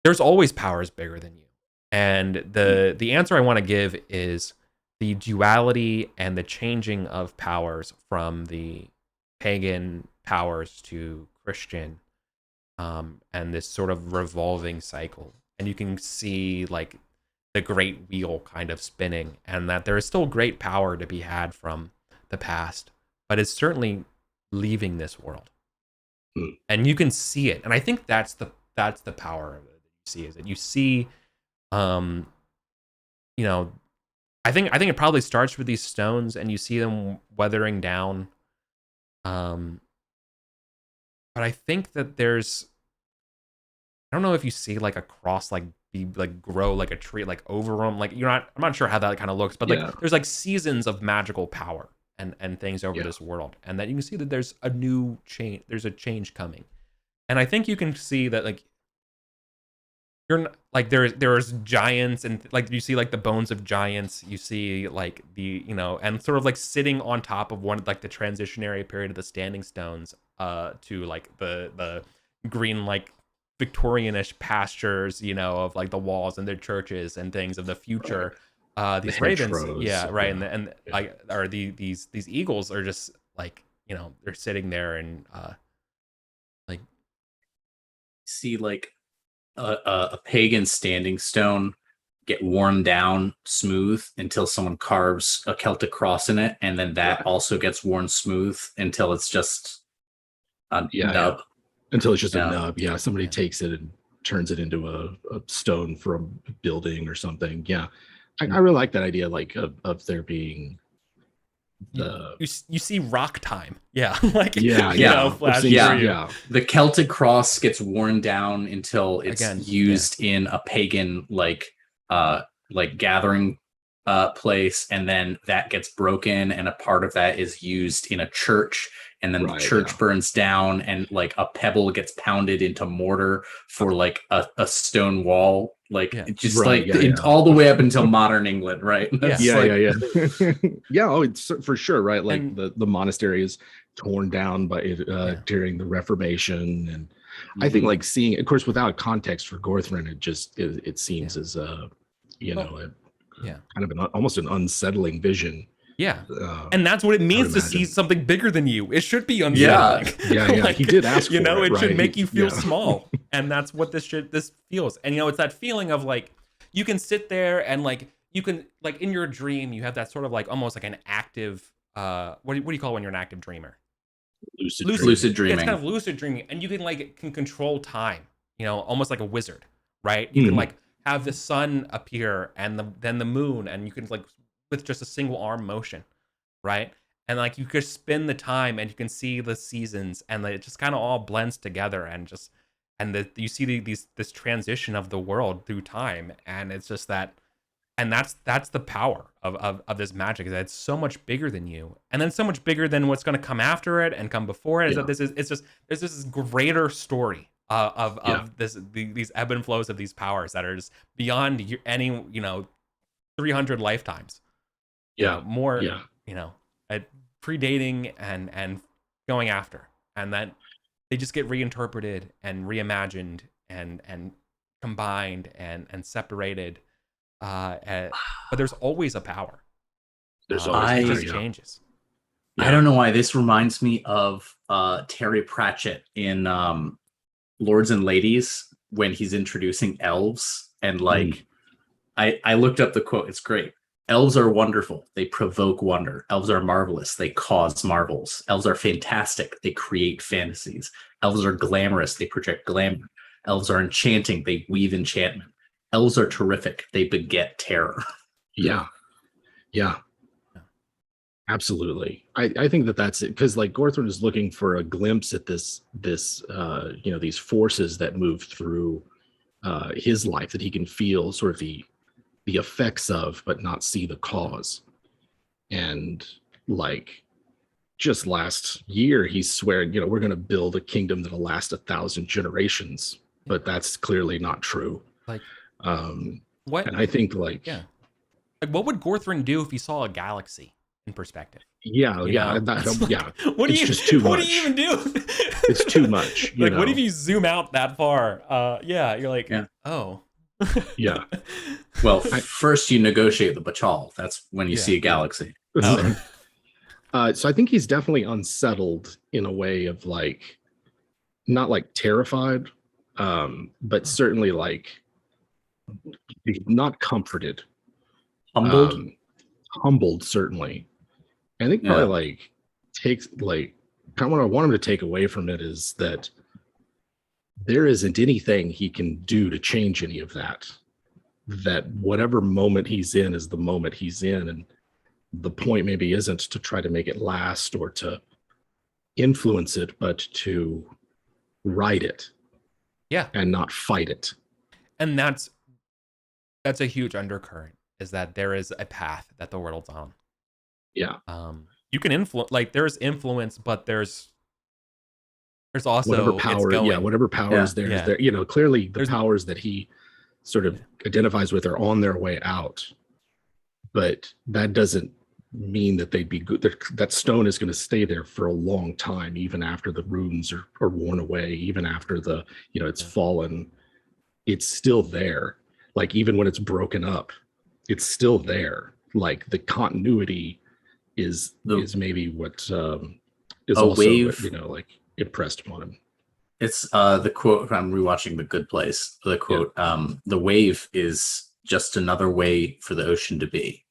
There's always powers bigger than you, and the answer I want to give is the duality and the changing of powers from the pagan powers to Christian, and this sort of revolving cycle. And you can see like the great wheel kind of spinning, and that there is still great power to be had from the past, but it's certainly leaving this world. And you can see it. And I think that's the power of it that you see, is that you see, I think it probably starts with these stones, and you see them weathering down. But I think that I don't know if you see like a cross like be like grow like a tree like over them, like I'm not sure how that kind of looks, but like there's like seasons of magical power and things over this world, and that you can see that there's a new change, there's a change coming. And I think you can see that like you're not, like there's giants, and like you see like the bones of giants, you see like the and sort of like sitting on top of one like the transitionary period of the standing stones to like the green like Victorianish pastures, of like the walls and their churches and things of the future. These the ravens, and these eagles are just like they're sitting there and like see like a pagan standing stone get worn down smooth until someone carves a Celtic cross in it, and then that also gets worn smooth until it's just a nub. Until it's just a nub. Yeah, somebody takes it and turns it into a stone for a building or something. Yeah, I really like that idea, like of there being you see rock time. Yeah, like the Celtic cross gets worn down until it's used in a pagan like gathering place, and then that gets broken, and a part of that is used in a church, and then the church burns down, and like a pebble gets pounded into mortar for like a stone wall, like just all the way up until modern England, right? Yeah. Oh, it's for sure, right? Like the monastery is torn down by during the Reformation, and I think like seeing, of course, without context for Gorthrin, it seems as kind of almost an unsettling vision. Yeah, and that's what it means to see something bigger than you. It should be unsettling. Yeah. Like, he did ask for it. It should make you feel small, and that's what this feels. And it's that feeling of like you can sit there and like you can like in your dream you have that sort of like almost like an active what do you call it when you're an active dreamer? Lucid dreaming. It's kind of lucid dreaming, and you can control time. Almost like a wizard, right? You can like have the sun appear and then the moon, and you can like with just a single arm motion, right? And like you could spin the time, and you can see the seasons, and it just kind of all blends together, and you see this transition of the world through time, and it's just that, and that's the power of this magic, is that it's so much bigger than you, and then so much bigger than what's going to come after it and come before it. Is that there's this greater story of these ebb and flows of these powers that are just beyond any 300 lifetimes. More predating and going after, and then they just get reinterpreted and reimagined and combined and separated, but there's always a power. There's always it just changes. I don't know why this reminds me of Terry Pratchett in Lords and Ladies, when he's introducing elves, and like I looked up the quote. It's great. Elves are wonderful. They provoke wonder. Elves are marvelous. They cause marvels. Elves are fantastic. They create fantasies. Elves are glamorous. They project glamour. Elves are enchanting. They weave enchantment. Elves are terrific. They beget terror. Yeah. Absolutely. I think that's it, because like Gorthrin is looking for a glimpse at this these forces that move through his life, that he can feel sort of the effects of, but not see the cause. And like just last year, he's swearing, we're going to build a kingdom that'll last 1,000 generations, but that's clearly not true. Like, what? And I think like what would Gorthrin do if he saw a galaxy in perspective? What do you just too much. What do you even do? It's too much. Like, what if you zoom out that far? You're like, oh. Yeah. Well, first you negotiate the Bachal. That's when you see a galaxy. So I think he's definitely unsettled in a way of like, not like terrified, but certainly like not comforted. Humbled, certainly. I think probably like takes like kind of what I want him to take away from it is that there isn't anything he can do to change any of that. That whatever moment he's in is the moment he's in, and the point maybe isn't to try to make it last or to influence it, but to ride it. And not fight it. And that's a huge undercurrent, is that there is a path that the world's on. You can influence, like there's influence, but there's also whatever power, whatever power is there is there. Clearly the powers that he sort of identifies with are on their way out, but that doesn't mean that they'd be good. That stone is going to stay there for a long time, even after the runes are worn away, even after the it's fallen. It's still there. Like even when it's broken up, it's still there. Like the continuity is maybe what is also wave, like impressed upon him. It's the quote. I'm rewatching The Good Place. The quote: "The wave is just another way for the ocean to be."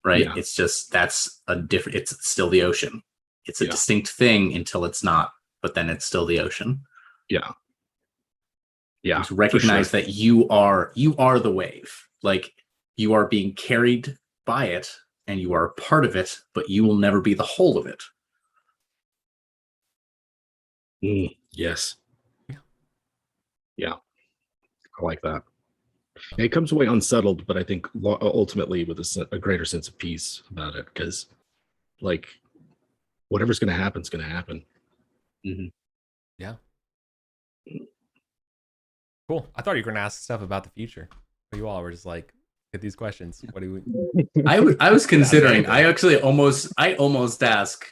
Right? It's just that's a different. It's still the ocean. It's a distinct thing until it's not, but then it's still the ocean. Yeah. To recognize that you are the wave. Like you are being carried by it, and you are a part of it, but you will never be the whole of it. Yes. Yeah. I like that. Yeah, it comes away unsettled, but I think ultimately with a greater sense of peace about it, because like whatever's going to happen is going to happen. Mm-hmm. Yeah. Cool. I thought you were going to ask stuff about the future, but you all were just like, get these questions. What do we? I was considering. I almost ask,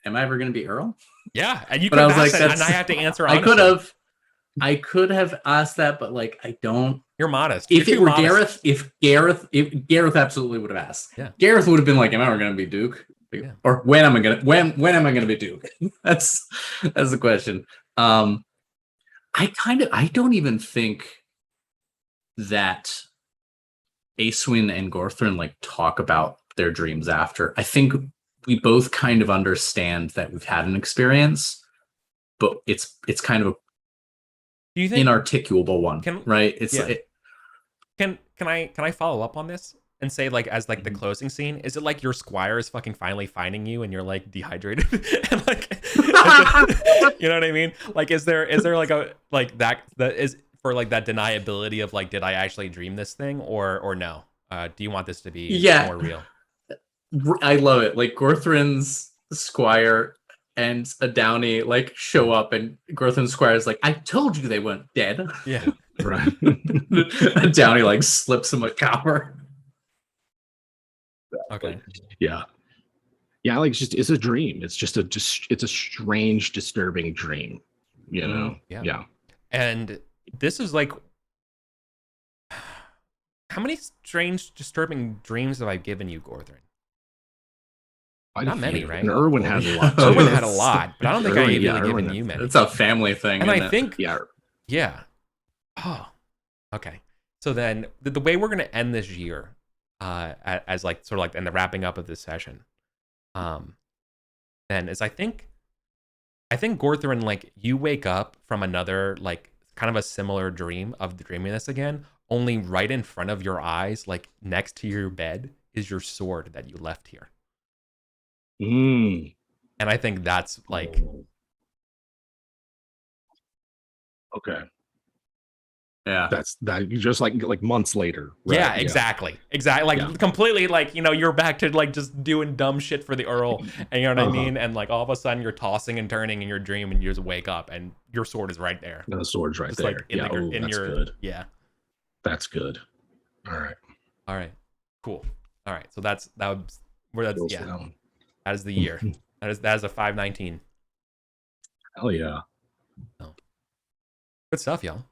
am I ever going to be Earl? Yeah, and you could have asked that, and I have to answer honestly. I could have asked that, but like I don't. You're modest. If it were Gareth, if Gareth absolutely would have asked. Yeah. Gareth would have been like, "Am I ever going to be Duke? Yeah. Or when am I going to be Duke?" That's the question. I don't even think that Aeswin and Gorthrin like talk about their dreams after. I think we both kind of understand that we've had an experience, but it's kind of a inarticulable one, right? It's like, can I follow up on this and say like as like the closing scene, is it like your squire is fucking finally finding you and you're like dehydrated and like you know what I mean? Like is there like a like that is for like that deniability of like, did I actually dream this thing or no? Do you want this to be more real? I love it. Like Gorthrin's squire and a Downey like show up and Gorthrin's squire is like, I told you they weren't dead. Yeah. Right. A Downey like slips him a copper. Okay. Yeah. Yeah, like it's a dream. It's just it's a strange, disturbing dream. You know? Yeah. And this is like, how many strange, disturbing dreams have I given you, Gorthrin? Not many, right? And Erwin had a lot. Erwin had a lot, but I don't think I really given you many. It's a family thing. And I think, yeah. Oh, okay. So then the way we're going to end this year, as like sort of like in the wrapping up of this session, then is I think Gorthrin, like you wake up from another like kind of a similar dream of the dreaming this again, only right in front of your eyes, like next to your bed, is your sword that you left here. And I think that's like okay. Yeah, that's that. Just like months later. Right? Yeah, exactly. Like completely, like you're back to like just doing dumb shit for the Earl, and you know what I mean. And like all of a sudden, you're tossing and turning in your dream, and you just wake up, and your sword is right there. And the sword's right there. Like that's good. Yeah, that's good. All right. Cool. All right. So that is the year. that is a 519. Hell yeah. Oh. Good stuff, y'all.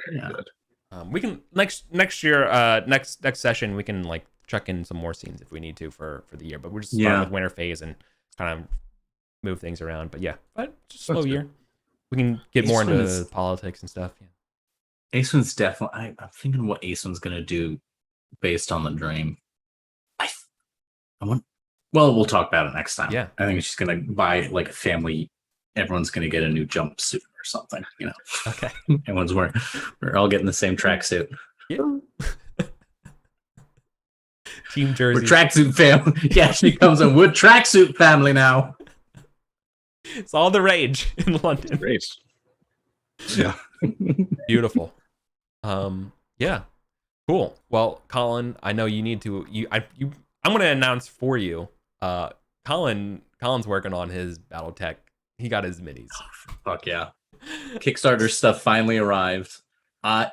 Very good. We can next year, next session, we can like chuck in some more scenes if we need to for the year. But we're just starting with winter phase and kind of move things around. But but just slow year. We can get more into politics and stuff. Yeah. Aeswin's definitely. I'm thinking what Aeswin's gonna do based on the dream. Well, we'll talk about it next time. Yeah, I think she's gonna buy like a family. Everyone's gonna get a new jumpsuit or something. Okay. Everyone's we're all getting the same tracksuit. Yeah. Team jersey. We're tracksuit family. Yeah, she comes in. We're tracksuit family now. It's all the rage in London. Great. Yeah. Beautiful. Yeah. Cool. Well, Colin, I know you need to. I'm going to announce for you. Colin's working on his BattleTech. He got his minis. Oh, fuck yeah. Kickstarter stuff finally arrived.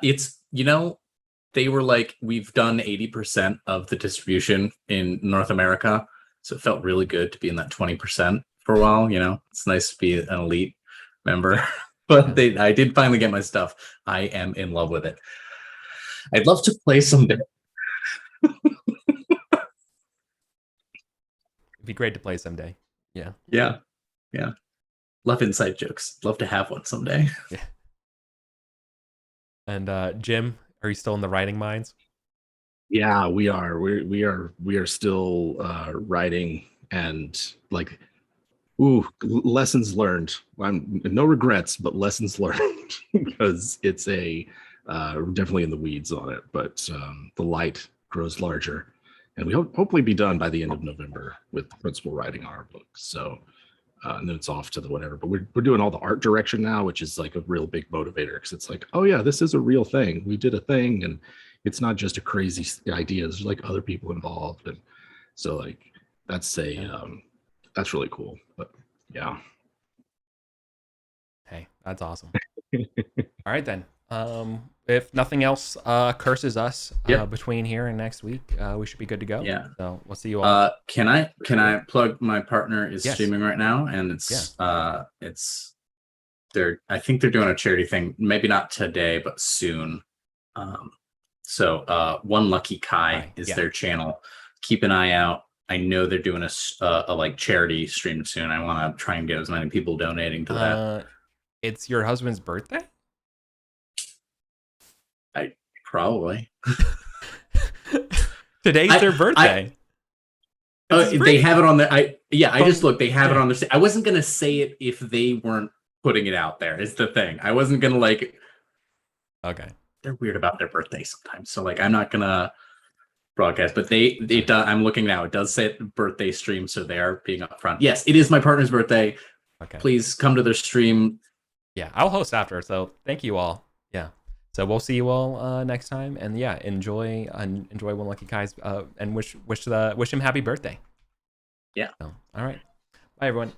It's, they were like, we've done 80% of the distribution in North America. So it felt really good to be in that 20% for a while. It's nice to be an elite member. But I did finally get my stuff. I am in love with it. I'd love to play someday. It'd be great to play someday. Yeah. Yeah. Yeah. Love inside jokes. Love to have one someday. Yeah. And Jim, are you still in the writing mines? Yeah, we are. We are still writing and like, lessons learned. No regrets, but lessons learned because it's definitely in the weeds on it. But the light grows larger, and we hopefully be done by the end of November with the principal writing our book. So and then it's off to the whatever. But we're doing all the art direction now, which is like a real big motivator, because it's like, oh yeah, this is a real thing. We did a thing, and it's not just a crazy idea. There's like other people involved, and so like that's that's really cool. But yeah. Hey, that's awesome. All right then. If nothing else curses us between here and next week, we should be good to go. Yeah. So we'll see you all. Can I plug? My partner is streaming right now, and it's I think they're doing a charity thing. Maybe not today, but soon. So One Lucky Kai is their channel. Keep an eye out. I know they're doing a like charity stream soon. I want to try and get as many people donating to that. It's your husband's birthday? Probably. Today's their birthday. They have it on their. I just looked. They have it on their. I wasn't gonna say it if they weren't putting it out there. Is the thing. I wasn't gonna like. Okay. They're weird about their birthday sometimes, so like I'm not gonna broadcast. But they I'm looking now. It does say birthday stream, so they are being upfront. Yes, it is my partner's birthday. Okay. Please come to their stream. Yeah, I'll host after. So thank you all. Yeah. So we'll see you all next time, and yeah, enjoy One Lucky Kai's and wish him happy birthday. Yeah. So, all right. Bye everyone.